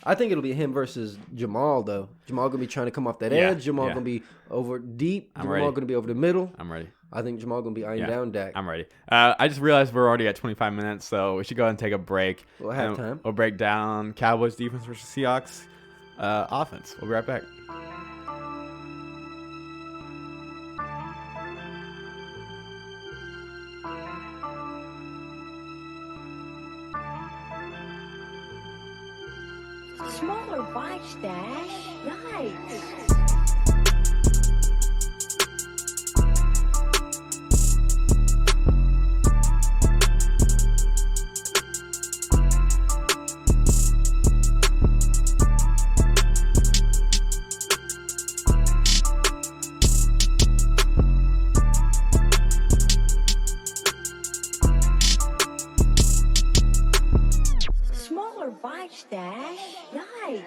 Speaker 2: I think it'll be him versus Jamal though. Jamal gonna be trying to come off that edge. Jamal gonna be over deep. Jamal gonna be over the middle.
Speaker 1: I'm ready.
Speaker 2: I think Jamal gonna be eyeing down Dak.
Speaker 1: I'm ready. I just realized we're already at 25 minutes, so we should go ahead and take a break.
Speaker 2: We'll have time.
Speaker 1: We'll break down Cowboys defense versus Seahawks offense. We'll be right back.
Speaker 3: Smaller bites, Dash. Nice. Smaller bites, Dash. Nice.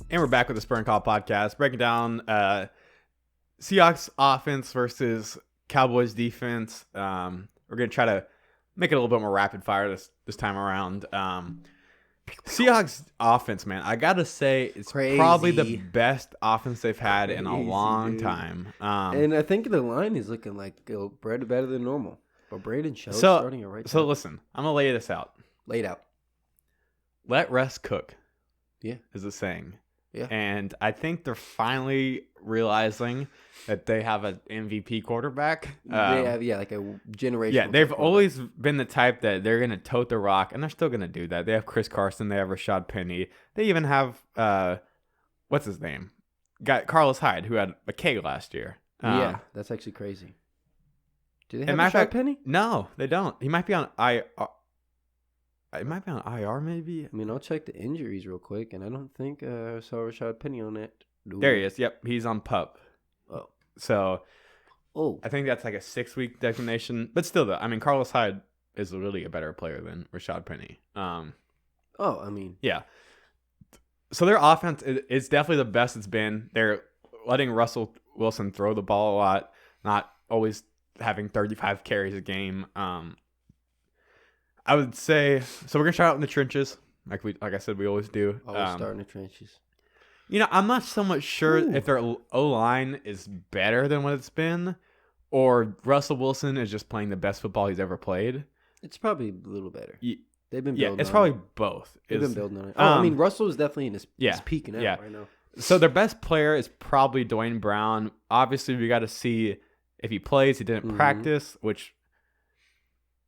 Speaker 1: And we're back with the Spur and Call podcast, breaking down Seahawks offense versus Cowboys defense. We're gonna try to make it a little bit more rapid fire this time around. Seahawks offense, man, I gotta say it's probably the best offense they've had in a long time.
Speaker 2: And I think the line is looking like better than normal. But Braden Shell's starting it right.
Speaker 1: So listen, I'm gonna lay this out.
Speaker 2: Laid out.
Speaker 1: Let rest cook.
Speaker 2: Yeah,
Speaker 1: is a saying.
Speaker 2: Yeah.
Speaker 1: And I think they're finally realizing that they have an MVP quarterback.
Speaker 2: They have, like a generational.
Speaker 1: Yeah, they've always been the type that they're going to tote the rock, and they're still going to do that. They have Chris Carson. They have Rashad Penny. They even have, what's his name? Got Carlos Hyde, who had a K last year.
Speaker 2: Yeah, that's actually crazy. Do they have Rashad Penny?
Speaker 1: No, they don't. He might be on IR. It might be on IR, maybe.
Speaker 2: I mean, I'll check the injuries real quick, and I don't think I saw Rashad Penny on that.
Speaker 1: There he is. Yep, he's on PUP.
Speaker 2: Oh.
Speaker 1: So, I think that's like a 6-week designation. But still, though, I mean, Carlos Hyde is really a better player than Rashad Penny.
Speaker 2: I mean.
Speaker 1: Yeah. So their offense is definitely the best it's been. They're letting Russell Wilson throw the ball a lot, not always having 35 carries a game. I would say so. We're gonna try out in the trenches, like I said, we always do.
Speaker 2: Always start in the trenches.
Speaker 1: You know, I'm not so much sure if their O-line is better than what it's been, or Russell Wilson is just playing the best football he's ever played.
Speaker 2: It's probably a little better. They've been building.
Speaker 1: Yeah, it's probably both.
Speaker 2: They've been building on it. I mean, Russell is definitely in his peaking out right now.
Speaker 1: So their best player is probably Dwayne Brown. Obviously, we got to see if he plays. He didn't practice, which,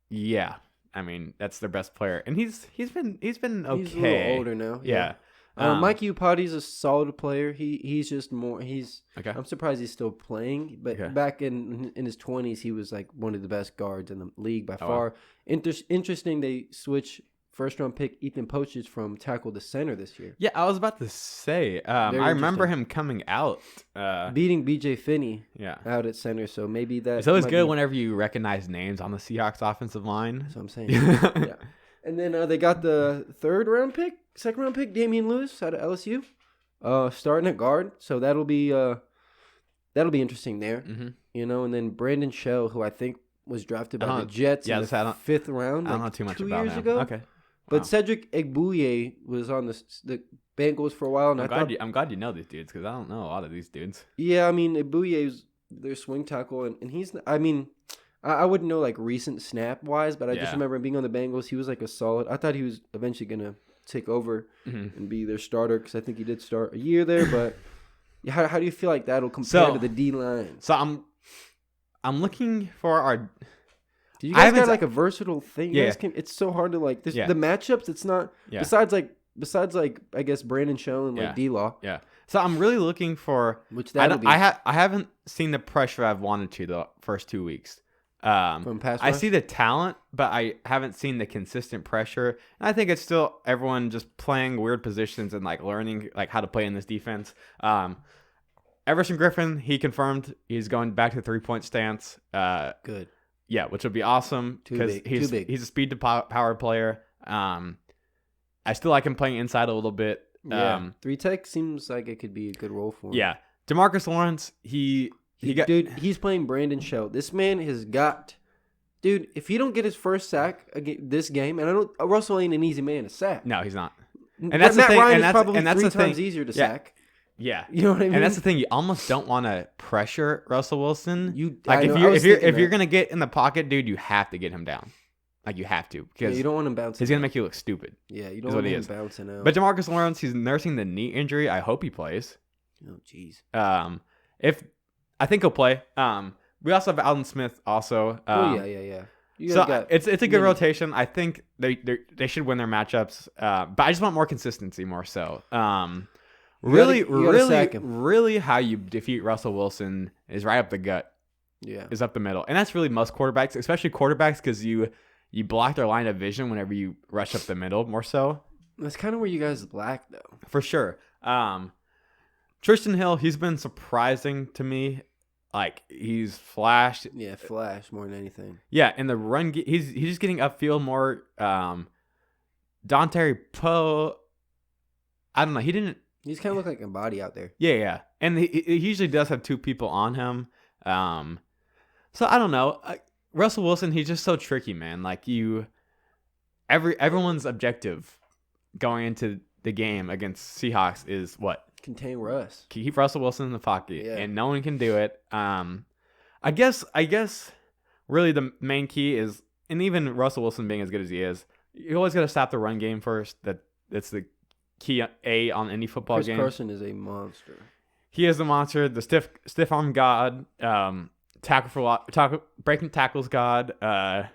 Speaker 1: yeah. I mean, that's their best player, and he's been okay.
Speaker 2: He's a little older now.
Speaker 1: Yeah.
Speaker 2: Mike Iupati's a solid player. He's just more.
Speaker 1: Okay.
Speaker 2: I'm surprised he's still playing, but back in his 20s, he was like one of the best guards in the league by far. Interesting. They switched first-round pick Ethan Pochich from tackle to center this year.
Speaker 1: Yeah, I was about to say. I remember him coming out,
Speaker 2: beating B.J. Finney.
Speaker 1: Yeah.
Speaker 2: Out at center. So maybe that.
Speaker 1: It's always good whenever you recognize names on the Seahawks offensive line.
Speaker 2: That's what I'm saying. Yeah. And then they got the second-round pick, Damian Lewis out of LSU, starting at guard. So that'll be interesting there.
Speaker 1: Mm-hmm.
Speaker 2: You know, and then Brandon Shell, who I think was drafted by the Jets in the 5th round.
Speaker 1: I don't know too much about
Speaker 2: 2 years
Speaker 1: him.
Speaker 2: ago.
Speaker 1: Okay.
Speaker 2: But Cedric Egbuye was on the Bengals for a while, and
Speaker 1: I'm glad you know these dudes because I don't know a lot of these dudes.
Speaker 2: Yeah, I mean Egbuye is their swing tackle, and he's. I mean, I wouldn't know like recent snap wise, but I just remember him being on the Bengals. He was like a solid. I thought he was eventually gonna take over and be their starter because I think he did start a year there. But how do you feel like that'll compare to the D line?
Speaker 1: So I'm looking for our.
Speaker 2: Do you guys got like a versatile thing?
Speaker 1: Yeah.
Speaker 2: It's so hard to like. The matchups, it's not.
Speaker 1: Yeah.
Speaker 2: Besides like besides like I guess Brandon Shell and like D-Law.
Speaker 1: Yeah. So I'm really looking for
Speaker 2: Which
Speaker 1: I haven't seen the pressure I've wanted to the first 2 weeks.
Speaker 2: From pass
Speaker 1: I
Speaker 2: rush?
Speaker 1: see the talent, but I haven't seen the consistent pressure. And I think it's still everyone just playing weird positions and like learning like how to play in this defense. Everson Griffin, he confirmed he's going back to the 3-point stance.
Speaker 2: Good.
Speaker 1: Yeah, which would be awesome because
Speaker 2: Too big.
Speaker 1: he's a speed to power player. I still like him playing inside a little bit.
Speaker 2: Yeah. 3-tech seems like it could be a good role for him.
Speaker 1: Yeah. DeMarcus Lawrence,
Speaker 2: Dude, he's playing Brandon Shell. This man has got, dude. If he don't get his first sack this game, and I don't, Russell ain't an easy man to sack.
Speaker 1: No, he's not. And that's the
Speaker 2: Matt
Speaker 1: thing.
Speaker 2: Ryan
Speaker 1: And
Speaker 2: is probably
Speaker 1: that's
Speaker 2: three
Speaker 1: the thing.
Speaker 2: times easier to
Speaker 1: Yeah.
Speaker 2: sack.
Speaker 1: Yeah,
Speaker 2: You know what I mean?
Speaker 1: and that's the thing. You almost don't want to pressure Russell Wilson.
Speaker 2: I know, I was
Speaker 1: if
Speaker 2: thinking
Speaker 1: you're
Speaker 2: that.
Speaker 1: gonna get in the pocket, dude, you have to get him down. Like you have to
Speaker 2: Yeah,
Speaker 1: because
Speaker 2: you don't want him bouncing.
Speaker 1: he's gonna make you look stupid.
Speaker 2: Yeah, you
Speaker 1: is
Speaker 2: don't
Speaker 1: what
Speaker 2: want
Speaker 1: he
Speaker 2: him
Speaker 1: is.
Speaker 2: bouncing out.
Speaker 1: But DeMarcus Lawrence, he's nursing the knee injury. I hope he plays.
Speaker 2: Oh, jeez.
Speaker 1: If I think he'll play. We also have Alden Smith. Also,
Speaker 2: Yeah. You
Speaker 1: So
Speaker 2: guys got
Speaker 1: it's a good
Speaker 2: many-
Speaker 1: rotation. I think they should win their matchups. But I just want more consistency, more so.
Speaker 2: You gotta sack him.
Speaker 1: Really, how you defeat Russell Wilson is right up the gut,
Speaker 2: Yeah.
Speaker 1: is up the middle, and that's really most quarterbacks, especially quarterbacks, because you block their line of vision whenever you rush up the middle, more so.
Speaker 2: That's kind of where you guys lack, though.
Speaker 1: For sure. Tristan Hill, he's been surprising to me. Like he's flashed.
Speaker 2: Yeah, flash more than anything.
Speaker 1: Yeah, in the run, he's just getting upfield more. Dante Poe, I don't know. He didn't.
Speaker 2: He's kind of look like a body out there.
Speaker 1: Yeah, and he usually does have two people on him. So I don't know. Russell Wilson, he's just so tricky, man. Like everyone's objective going into the game against Seahawks is what?
Speaker 2: Contain Russ.
Speaker 1: Keep Russell Wilson in the pocket,
Speaker 2: Yeah.
Speaker 1: and no one can do it. I guess really the main key is, and even Russell Wilson being as good as he is, you always got to stop the run game first. That's the key on any football
Speaker 2: Chris
Speaker 1: game.
Speaker 2: Carson is a monster.
Speaker 1: He is the monster, the stiff arm god, breaking tackles god.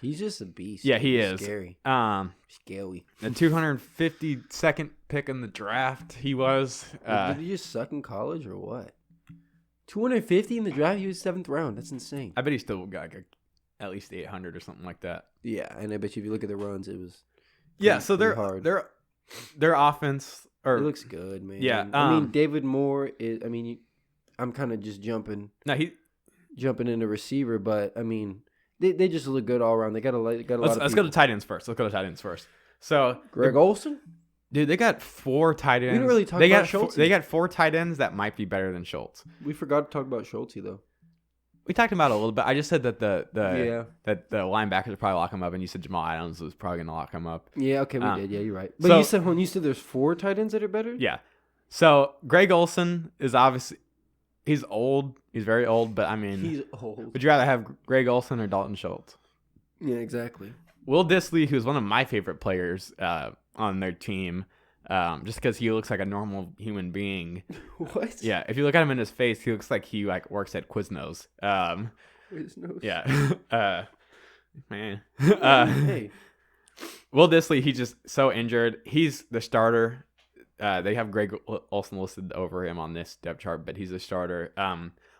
Speaker 2: He's just a beast.
Speaker 1: Yeah, he
Speaker 2: He's
Speaker 1: is.
Speaker 2: Scary. Scaly.
Speaker 1: The 252nd pick in the draft, he was.
Speaker 2: Did he just suck in college or what? 250 in the draft? He was 7th round. That's insane.
Speaker 1: I bet he still got at least 800 or something like that.
Speaker 2: Yeah, and I bet you if you look at the runs, it was.
Speaker 1: Yeah, so
Speaker 2: pretty hard.
Speaker 1: their offense or
Speaker 2: It looks good, man.
Speaker 1: Yeah,
Speaker 2: I mean, David Moore is. I mean, I'm kind of just jumping into receiver, but I mean, they just look good all around. They got a lot of.
Speaker 1: Let's go to tight ends first. So
Speaker 2: Greg Olsen.
Speaker 1: Dude, they got 4 tight ends.
Speaker 2: didn't really talk
Speaker 1: they
Speaker 2: about
Speaker 1: got
Speaker 2: Schultz.
Speaker 1: They got 4 tight ends that might be better than Schultz.
Speaker 2: We forgot to talk about Schulte though.
Speaker 1: We talked about it a little bit. I just said that the
Speaker 2: Yeah.
Speaker 1: linebackers would probably lock him up, and you said Jamal Adams was probably going to lock him up.
Speaker 2: Yeah. Okay, we did. Yeah, you're right. But
Speaker 1: so-
Speaker 2: you said there's 4 tight ends that are better.
Speaker 1: Yeah. So Greg Olsen is obviously he's old. He's very old, but I mean,
Speaker 2: He's old.
Speaker 1: would you rather have Greg Olsen or Dalton Schultz?
Speaker 2: Yeah, exactly.
Speaker 1: Will Dissly, who's one of my favorite players on their team, just because he looks like a normal human being.
Speaker 2: What?
Speaker 1: Yeah, if you look at him in his face, he looks like he works at Quiznos.
Speaker 2: His nose.
Speaker 1: Yeah, man.
Speaker 2: Hey.
Speaker 1: Will Dissly, he's just so injured. He's the starter. They have Greg Olsen listed over him on this depth chart, but he's a starter.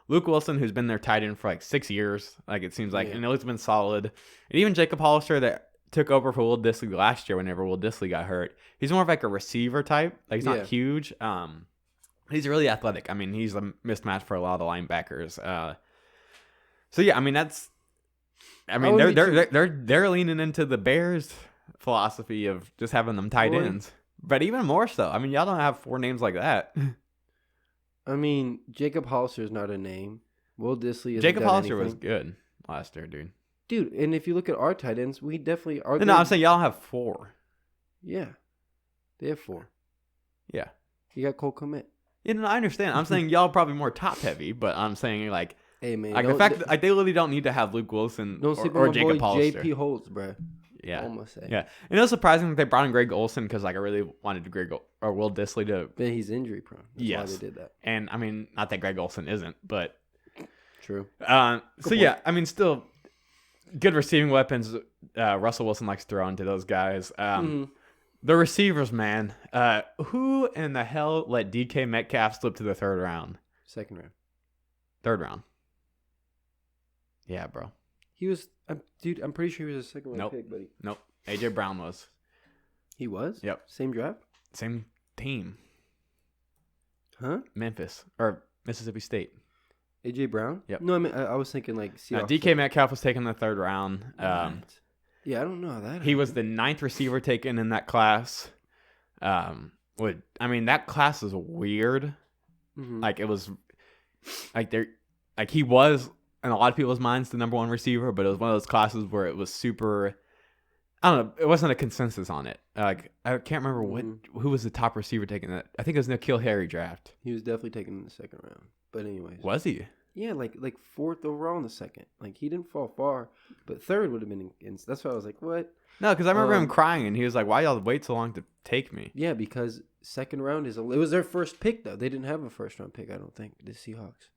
Speaker 1: Luke Wilson, who's been their tight end for 6 years, it seems like,
Speaker 2: Yeah.
Speaker 1: and it's been solid. And even Jacob Hollister that took over for Will Dissly last year whenever Will Dissly got hurt. He's more of a receiver type. He's not
Speaker 2: Yeah.
Speaker 1: huge. He's really athletic. I mean, he's a mismatch for a lot of the linebackers. So yeah, I mean they're leaning into the Bears philosophy of just having them tight
Speaker 2: Boy.
Speaker 1: ends. But even more so. I mean, y'all don't have 4 names like that.
Speaker 2: I mean, Jacob Hollister is not a name. Will Dissly is.
Speaker 1: Jacob Hollister was good last year, dude.
Speaker 2: Dude, and if you look at our tight ends, we definitely are.
Speaker 1: No, I'm saying y'all have 4.
Speaker 2: Yeah, they have 4.
Speaker 1: Yeah.
Speaker 2: You got Cole Kmet.
Speaker 1: Yeah, no, I understand. I'm saying y'all probably more top heavy, but I'm saying
Speaker 2: Hey man,
Speaker 1: the fact that they literally don't need to have Luke Wilson
Speaker 2: don't sleep
Speaker 1: or
Speaker 2: on my
Speaker 1: Jacob
Speaker 2: boy
Speaker 1: Hollister.
Speaker 2: JP Holtz, bro.
Speaker 1: Yeah.
Speaker 2: Almost say.
Speaker 1: Yeah. And it was surprising that they brought in Greg Olsen because I really wanted Will Dissly to.
Speaker 2: But he's injury prone. That's
Speaker 1: Yes.
Speaker 2: why they did that.
Speaker 1: And I mean, not that Greg Olsen isn't, but.
Speaker 2: True.
Speaker 1: So yeah, I mean, still good receiving weapons. Russell Wilson likes throwing to those guys. The receivers, man. Who in the hell let DK Metcalf slip to the third round?
Speaker 2: Second round.
Speaker 1: Third round. Yeah, bro.
Speaker 2: He was, dude. I'm pretty sure he was a second round
Speaker 1: Nope.
Speaker 2: pick, buddy.
Speaker 1: Nope. AJ Brown was.
Speaker 2: He was.
Speaker 1: Yep.
Speaker 2: Same draft.
Speaker 1: Same team.
Speaker 2: Huh?
Speaker 1: Memphis or Mississippi State.
Speaker 2: AJ Brown.
Speaker 1: Yep.
Speaker 2: No, I mean I was thinking like Seahawks.
Speaker 1: Now, DK Metcalf was taken in the third round.
Speaker 2: What? Yeah, I don't know how that.
Speaker 1: He was the 9th receiver taken in that class. That class is weird.
Speaker 2: Mm-hmm.
Speaker 1: Like it was, he was in a lot of people's minds the number 1 receiver, but it was one of those classes where it was super. I don't know. It wasn't a consensus on it. Like I can't remember who was the top receiver taken that. I think it was N'Keal Harry draft.
Speaker 2: He was definitely taken in the second round. But anyways.
Speaker 1: Was he?
Speaker 2: Yeah, like 4th overall in the second. Like he didn't fall far, but third would have been. That's why I was like, what?
Speaker 1: No, because I remember him crying, and he was like, "Why y'all wait so long to take me?"
Speaker 2: Yeah, because second round it was their first pick though. They didn't have a first round pick, I don't think. The Seahawks.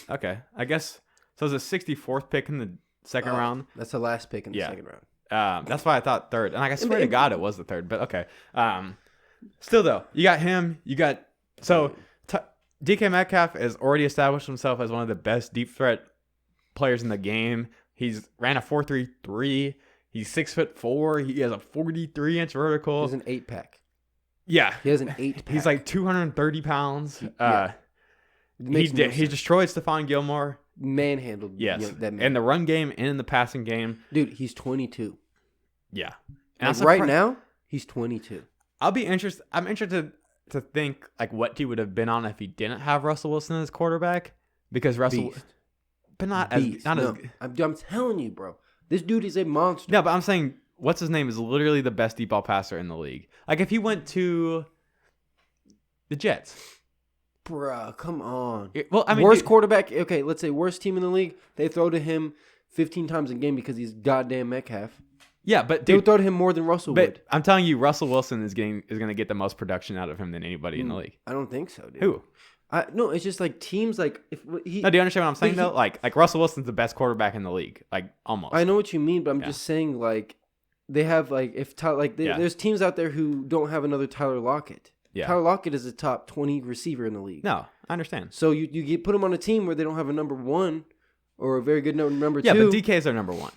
Speaker 1: Okay, I guess so. It was a 64th pick in the second round.
Speaker 2: That's the last pick in the second round.
Speaker 1: That's why I thought third, and I swear to God it was the third. But okay. Still though, you got him. You got DK Metcalf has already established himself as one of the best deep threat players in the game. He's ran a 4.33. He's 6'4". He has a 43-inch vertical.
Speaker 2: He's an 8-pack.
Speaker 1: Yeah,
Speaker 2: he has an 8-pack.
Speaker 1: He's like 230 pounds. He destroyed Stephon Gilmore.
Speaker 2: Manhandled.
Speaker 1: Yes,
Speaker 2: that man.
Speaker 1: in the run game and in the passing game.
Speaker 2: Dude, he's 22.
Speaker 1: Yeah,
Speaker 2: and like now he's 22.
Speaker 1: I'm interested to think like what he would have been on if he didn't have Russell Wilson as quarterback, because Russell,
Speaker 2: Beast.
Speaker 1: but not
Speaker 2: Beast.
Speaker 1: as
Speaker 2: no, I'm telling you, bro. This dude is a monster.
Speaker 1: No, but I'm saying what's his name is literally the best deep ball passer in the league. Like if he went to the Jets.
Speaker 2: Bruh, come on.
Speaker 1: Worst
Speaker 2: quarterback. Okay, let's say worst team in the league. They throw to him 15 times a game because he's goddamn Metcalf.
Speaker 1: Yeah, but
Speaker 2: they would throw to him more than Russell would.
Speaker 1: I'm telling you, Russell Wilson is going to get the most production out of him than anybody in the league.
Speaker 2: I don't think so, dude.
Speaker 1: Who?
Speaker 2: No, it's just like teams like if he.
Speaker 1: No, do you understand what I'm saying though? Like Russell Wilson's the best quarterback in the league, like almost.
Speaker 2: I know what you mean, but I'm just saying like they have like there's teams out there who don't have another Tyler Lockett. Yeah. Tyler Lockett is a top 20 receiver in the league.
Speaker 1: No, I understand.
Speaker 2: So you put him on a team where they don't have a number 1 or a very good number 2.
Speaker 1: Yeah, but DK is their number 1.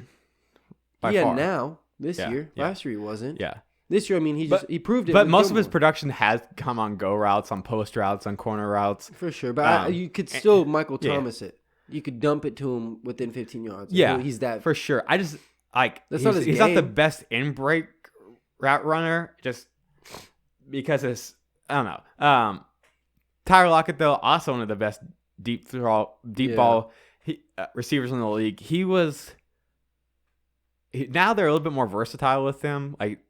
Speaker 1: By far.
Speaker 2: Now this year. Yeah. Last year he wasn't.
Speaker 1: Yeah.
Speaker 2: This year, I mean, he proved it.
Speaker 1: But most of his production has come on go routes, on post routes, on corner routes.
Speaker 2: For sure. But you could still Michael Thomas it. You could dump it to him within 15 yards.
Speaker 1: Yeah.
Speaker 2: He's that.
Speaker 1: For sure. I just,
Speaker 2: he's
Speaker 1: not the best in-break route runner, just because it's, I don't know. Tyler Lockett, though, also one of the best deep ball receivers in the league. Now they're a little bit more versatile with him. Like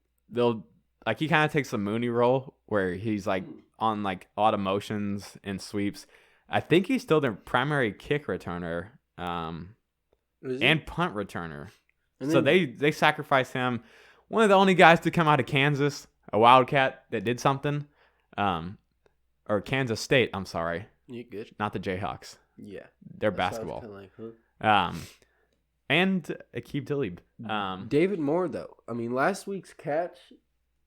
Speaker 1: he kind of takes the Mooney role where he's like on like a lot of motions and sweeps. I think he's still their primary kick returner, and punt returner. And so they sacrifice him. One of the only guys to come out of Kansas, a Wildcat that did something, or Kansas State. I'm sorry,
Speaker 2: you good?
Speaker 1: Not the Jayhawks.
Speaker 2: Yeah,
Speaker 1: they're basketball. And Aqib Talib.
Speaker 2: David Moore, though. I mean, last week's catch.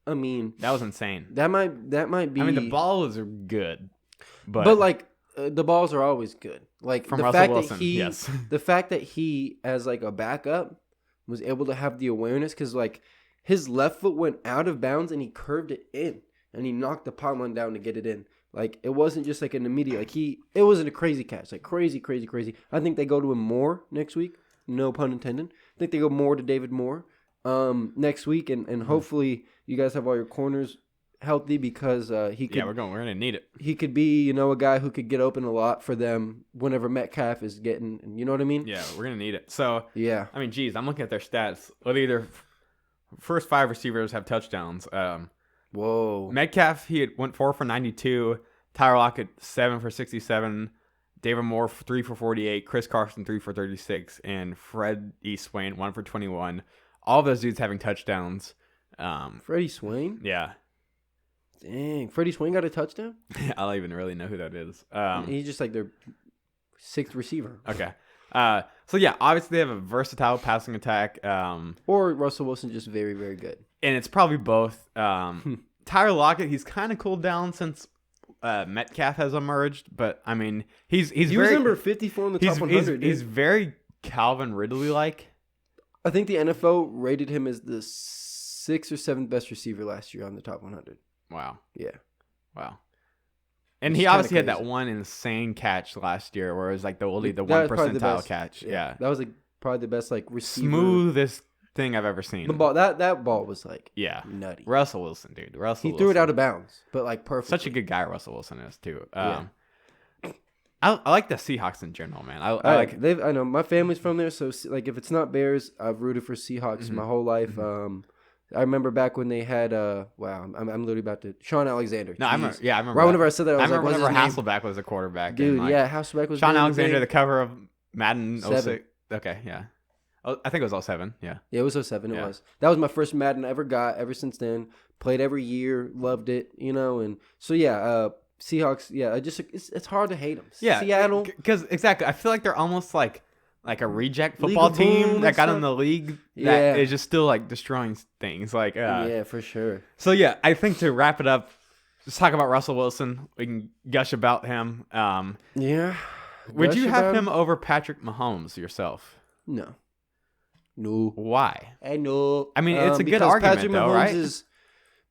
Speaker 2: I mean,
Speaker 1: that was insane.
Speaker 2: That might be.
Speaker 1: I mean, the balls are good, but
Speaker 2: like the balls are always good. Like
Speaker 1: from
Speaker 2: the
Speaker 1: Russell
Speaker 2: fact
Speaker 1: Wilson,
Speaker 2: that he,
Speaker 1: yes.
Speaker 2: The fact that he, as like a backup, was able to have the awareness because like his left foot went out of bounds and he curved it in and he knocked the pylon down to get it in. Like it wasn't just like an immediate. It wasn't a crazy catch. Like crazy. I think they go to him more next week. No pun intended. I think they go more to David Moore next week, and hopefully you guys have all your corners healthy because he could.
Speaker 1: Yeah, we're gonna need it.
Speaker 2: He could be, a guy who could get open a lot for them whenever Metcalf is getting. You know what I mean?
Speaker 1: Yeah, we're gonna need it. So
Speaker 2: yeah,
Speaker 1: I mean, geez, I'm looking at their stats. Either first 5 receivers have touchdowns.
Speaker 2: Whoa.
Speaker 1: Metcalf went 4 for 92. Tyler Lockett 7 for 67. David Moore 3 for 48, Chris Carson 3 for 36, and Freddie Swain 1 for 21. All of those dudes having touchdowns.
Speaker 2: Freddie Swain?
Speaker 1: Yeah.
Speaker 2: Dang, Freddie Swain got a touchdown?
Speaker 1: I don't even really know who that is.
Speaker 2: He's just like their 6th receiver.
Speaker 1: Okay. So yeah, obviously they have a versatile passing attack.
Speaker 2: Or Russell Wilson just very, very good.
Speaker 1: And it's probably both. Tyler Lockett, he's kind of cooled down since Metcalf has emerged, but I mean, he
Speaker 2: was
Speaker 1: very
Speaker 2: number 54 in the top 100.
Speaker 1: He's very Calvin Ridley like.
Speaker 2: I think the NFL rated him as the 6th or 7th best receiver last year on the top 100.
Speaker 1: Wow.
Speaker 2: Yeah.
Speaker 1: Wow. And
Speaker 2: Which
Speaker 1: he
Speaker 2: is kinda
Speaker 1: obviously had that
Speaker 2: crazy.
Speaker 1: one insane catch last year where it was like the 1
Speaker 2: That was probably the
Speaker 1: percentile
Speaker 2: best.
Speaker 1: catch. Yeah.
Speaker 2: That was like probably the best like receiver.
Speaker 1: Smoothest thing I've ever seen.
Speaker 2: The ball that ball was like
Speaker 1: Yeah.
Speaker 2: nutty.
Speaker 1: Russell Wilson, dude.
Speaker 2: He threw it out of bounds, but like perfect.
Speaker 1: Such a good guy Russell Wilson is too.
Speaker 2: Yeah.
Speaker 1: I like the Seahawks in general, man. I like
Speaker 2: I know my family's from there, so like if it's not Bears, I've rooted for Seahawks my whole life. I remember back when they had wow, I'm literally about to Sean Alexander.
Speaker 1: No, I remember. Yeah, I remember.
Speaker 2: Right
Speaker 1: that.
Speaker 2: whenever I said that, I was
Speaker 1: remember
Speaker 2: like,
Speaker 1: whenever
Speaker 2: what's his name?
Speaker 1: Hasselbeck was a quarterback.
Speaker 2: Dude,
Speaker 1: and, like,
Speaker 2: yeah, Hasselbeck was
Speaker 1: Sean
Speaker 2: doing
Speaker 1: Alexander,
Speaker 2: his
Speaker 1: the
Speaker 2: thing.
Speaker 1: cover of Madden
Speaker 2: 7.
Speaker 1: 06. Okay, yeah. Oh, I think it was 07. Yeah.
Speaker 2: Yeah, it was 07. It
Speaker 1: Yeah.
Speaker 2: was. That was my first Madden I ever got. Ever since then, played every year, loved it. And so yeah, Seahawks. Yeah, it's hard to hate them.
Speaker 1: Yeah,
Speaker 2: Seattle.
Speaker 1: Because exactly, I feel like they're almost like a reject
Speaker 2: League
Speaker 1: football
Speaker 2: of Boom
Speaker 1: team
Speaker 2: and
Speaker 1: that got
Speaker 2: stuff.
Speaker 1: in the league that
Speaker 2: Yeah.
Speaker 1: is just still like destroying things. Like,
Speaker 2: Yeah, for sure.
Speaker 1: So yeah, I think to wrap it up, let's talk about Russell Wilson. We can gush about him.
Speaker 2: Yeah.
Speaker 1: Would you
Speaker 2: Gush
Speaker 1: have
Speaker 2: about
Speaker 1: him over Patrick Mahomes yourself?
Speaker 2: No.
Speaker 1: Why?
Speaker 2: I know.
Speaker 1: I mean, it's a good
Speaker 2: because
Speaker 1: argument,
Speaker 2: Patrick
Speaker 1: though,
Speaker 2: Mahomes
Speaker 1: right?
Speaker 2: has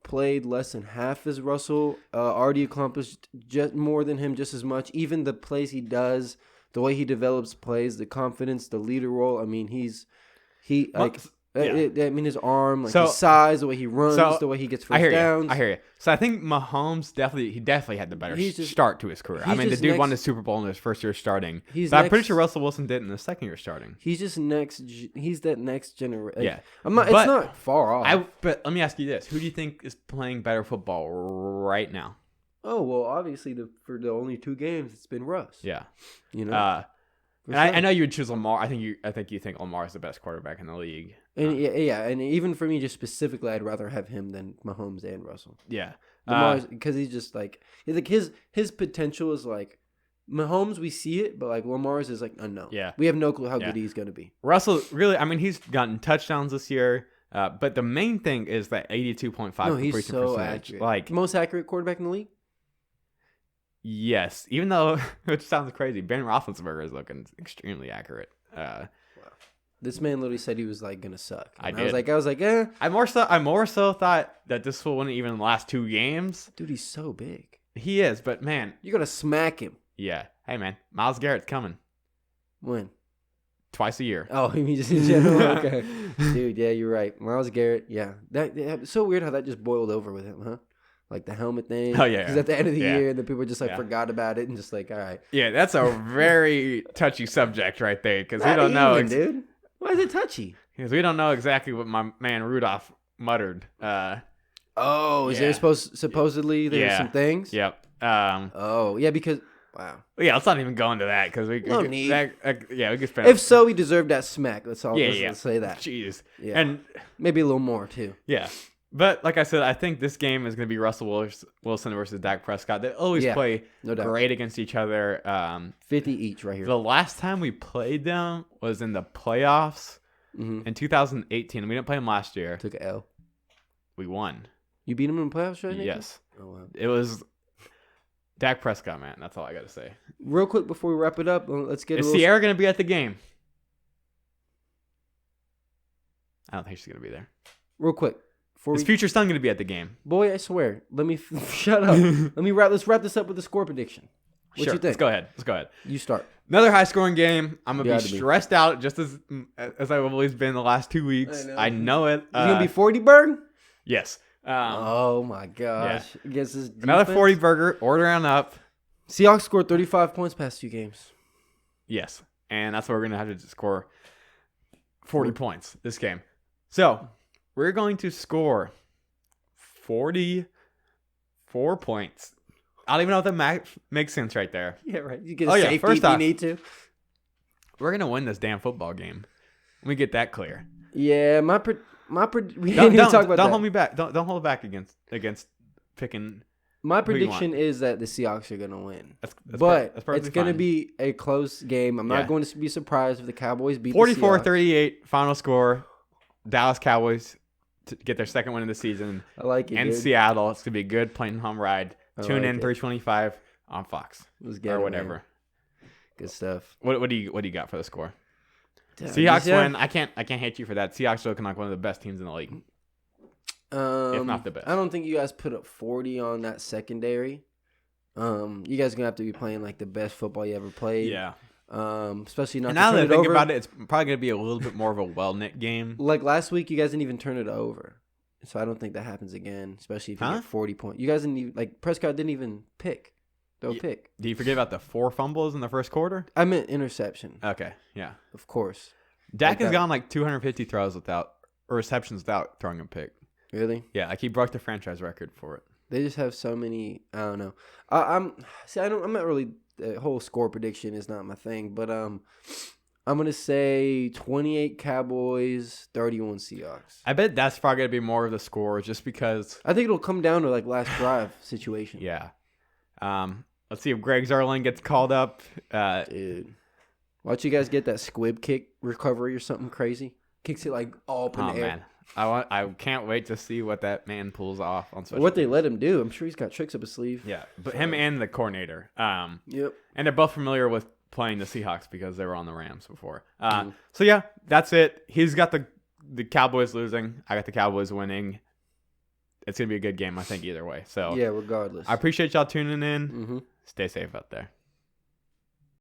Speaker 2: played less than half as Russell. Already accomplished just more than him, just as much. Even the plays he does, the way he develops plays, the confidence, the leader role. I mean,
Speaker 1: Well, yeah.
Speaker 2: I mean, his arm, like
Speaker 1: So-
Speaker 2: his size, the way he runs,
Speaker 1: so,
Speaker 2: the way he gets
Speaker 1: I
Speaker 2: first
Speaker 1: hear
Speaker 2: downs.
Speaker 1: you. I hear you. So I think Mahomes definitely had the better
Speaker 2: He's just-
Speaker 1: start to his career. I
Speaker 2: he's
Speaker 1: mean, the
Speaker 2: just
Speaker 1: dude won the
Speaker 2: next-
Speaker 1: Super Bowl in his first year starting.
Speaker 2: He's
Speaker 1: So I'm pretty
Speaker 2: next-
Speaker 1: sure Russell Wilson did in the second year starting.
Speaker 2: He's just he's that next generation.
Speaker 1: Yeah.
Speaker 2: I'm not.
Speaker 1: But
Speaker 2: It's not far off.
Speaker 1: But let me ask you this: who do you think is playing better football right now?
Speaker 2: Oh well, obviously for the only 2 games, it's been Russ.
Speaker 1: Yeah.
Speaker 2: You know.
Speaker 1: And I know you would choose Lamar. I think you think Lamar is the best quarterback in the league.
Speaker 2: And yeah, and even for me, just specifically, I'd rather have him than Mahomes and Russell.
Speaker 1: Yeah.
Speaker 2: Because he's just like his potential is like Mahomes. We see it, but like Lamar's is like unknown.
Speaker 1: Yeah.
Speaker 2: we have no clue how
Speaker 1: Yeah.
Speaker 2: good he's gonna be.
Speaker 1: Russell really, I mean, he's gotten touchdowns this year. But the main thing is that 82.5
Speaker 2: No,
Speaker 1: completion
Speaker 2: he's so
Speaker 1: percentage.
Speaker 2: accurate.
Speaker 1: Like,
Speaker 2: Most accurate quarterback in the league.
Speaker 1: yes, even though which sounds crazy, Ben Roethlisberger is looking extremely accurate.
Speaker 2: This man literally said he was like gonna suck.
Speaker 1: I
Speaker 2: And
Speaker 1: did.
Speaker 2: I was like, eh,
Speaker 1: I more so thought that this wouldn't even last 2 games.
Speaker 2: dude, he's so big.
Speaker 1: He is, but man,
Speaker 2: You gotta smack him.
Speaker 1: yeah. Hey man, Myles Garrett's coming
Speaker 2: When?
Speaker 1: twice a year.
Speaker 2: Oh, you mean just in general? Okay, dude. Yeah, you're right. Myles Garrett. Yeah, it's so weird how that just boiled over with him, huh? Like the helmet thing.
Speaker 1: Oh, yeah.
Speaker 2: Because at the end of the
Speaker 1: Yeah.
Speaker 2: year, the people just like
Speaker 1: Yeah.
Speaker 2: forgot about it and just like, all right.
Speaker 1: Yeah, that's a very touchy subject right there because we
Speaker 2: Not
Speaker 1: don't know.
Speaker 2: even, dude. Why is it touchy?
Speaker 1: Because we don't know exactly what my man Rudolph muttered.
Speaker 2: Oh, is there
Speaker 1: Yeah.
Speaker 2: supposedly there's
Speaker 1: Yeah.
Speaker 2: some things?
Speaker 1: Yep.
Speaker 2: Oh, yeah, because wow.
Speaker 1: Yeah, let's not even go into that because we.
Speaker 2: No
Speaker 1: we
Speaker 2: need.
Speaker 1: Yeah, we could spend.
Speaker 2: If so, he deserved that smack. Let's all
Speaker 1: Yeah,
Speaker 2: let's say that.
Speaker 1: Jeez.
Speaker 2: Yeah.
Speaker 1: And
Speaker 2: Maybe a little more too.
Speaker 1: yeah, but like I said, I think this game is going to be Russell Wilson versus Dak Prescott. They always
Speaker 2: Yeah,
Speaker 1: play
Speaker 2: no doubt.
Speaker 1: great against each other.
Speaker 2: 50 each right here.
Speaker 1: The last time we played them was in the playoffs
Speaker 2: Mm-hmm.
Speaker 1: in 2018. We didn't play them last year.
Speaker 2: Took an L.
Speaker 1: We won.
Speaker 2: You beat him in the playoffs right now?
Speaker 1: Yes.
Speaker 2: Oh wow.
Speaker 1: It was Dak Prescott, man. That's all I got to say.
Speaker 2: Real quick before we wrap it up, let's get
Speaker 1: Is
Speaker 2: a little.
Speaker 1: Sierra going to be at the game? I don't think she's going to be there.
Speaker 2: Real quick before
Speaker 1: Is
Speaker 2: we.
Speaker 1: future son going to be at the game?
Speaker 2: Boy, I swear. Let me shut up. Let's wrap this up with the score prediction. What
Speaker 1: Sure.
Speaker 2: you think?
Speaker 1: Let's go ahead.
Speaker 2: You start.
Speaker 1: Another high scoring game. I'm gonna
Speaker 2: Gotta
Speaker 1: be
Speaker 2: be.
Speaker 1: stressed out just as I've always been the last 2 weeks.
Speaker 2: I know.
Speaker 1: I know it.
Speaker 2: Is it gonna be 40 burn?
Speaker 1: Yes.
Speaker 2: Oh my gosh! Against this
Speaker 1: Another
Speaker 2: defense?
Speaker 1: 40 burger. Order on up.
Speaker 2: Seahawks scored 35 points past 2 games.
Speaker 1: Yes, and that's what we're gonna have to score 40 points this game. So we're going to score 44 points. I don't even know if that makes sense right there.
Speaker 2: Yeah, right. You get
Speaker 1: Oh,
Speaker 2: a
Speaker 1: yeah,
Speaker 2: safety
Speaker 1: first
Speaker 2: if you
Speaker 1: off-
Speaker 2: need to.
Speaker 1: We're gonna win this damn football game. Let me get that clear.
Speaker 2: Yeah, we didn't
Speaker 1: Don't,
Speaker 2: even talk about that.
Speaker 1: hold me back. Don't hold back against picking.
Speaker 2: My
Speaker 1: who you
Speaker 2: prediction is that the Seahawks are going to win.
Speaker 1: That's
Speaker 2: But
Speaker 1: perfectly
Speaker 2: it's going to
Speaker 1: fine.
Speaker 2: be a close game. I'm
Speaker 1: Yeah.
Speaker 2: not going to be surprised if the Cowboys beat the
Speaker 1: 44
Speaker 2: Seahawks.
Speaker 1: 38 final score. Dallas Cowboys to get their second win of the season.
Speaker 2: I like it.
Speaker 1: In Seattle. It's going to be a good plane home ride. Tune in 325 on Fox.
Speaker 2: Let's get
Speaker 1: or
Speaker 2: it,
Speaker 1: whatever.
Speaker 2: Man. Good stuff.
Speaker 1: What do you got for the score? Seahawks win. I can't hate you for that. Seahawks are looking like one of the best teams in the league. If not the best.
Speaker 2: I don't think you guys put up 40 on that secondary. You guys are gonna have to be playing like the best football you ever played.
Speaker 1: Yeah.
Speaker 2: Especially not.
Speaker 1: And now that I think
Speaker 2: over.
Speaker 1: about it, it's probably gonna be a little bit more of a well-knit game.
Speaker 2: Like last week, you guys didn't even turn it over, so I don't think that happens again. Especially if you get 40 points. You guys didn't even, like Prescott didn't even pick. Throw a pick.
Speaker 1: Do you forget about the 4 fumbles in the first quarter?
Speaker 2: I meant interception.
Speaker 1: Okay. Yeah.
Speaker 2: Of course.
Speaker 1: Dak has gone like 250 throws receptions without throwing a pick.
Speaker 2: Really?
Speaker 1: Yeah, like he broke the franchise record for it.
Speaker 2: They just have so many. I don't know. I'm not really. The whole score prediction is not my thing, but I'm gonna say 28 Cowboys, 31 Seahawks.
Speaker 1: I bet that's probably gonna be more of the score, just because.
Speaker 2: I think it'll come down to like last drive situation.
Speaker 1: Yeah. Let's see if Greg Zerlin gets called up.
Speaker 2: Dude, watch you guys get that squib kick recovery or something crazy. Kicks it like all up in the air.
Speaker 1: Man. I can't wait to see what that man pulls off on special
Speaker 2: What they
Speaker 1: teams.
Speaker 2: let him do. I'm sure he's got tricks up his sleeve.
Speaker 1: Yeah, but him and the coordinator.
Speaker 2: Yep.
Speaker 1: And they're both familiar with playing the Seahawks because they were on the Rams before. So yeah, that's it. He's got the Cowboys losing. I got the Cowboys winning. It's gonna be a good game, I think, either way. So
Speaker 2: yeah, regardless.
Speaker 1: I appreciate y'all tuning in.
Speaker 2: Mm-hmm.
Speaker 1: Stay safe out there.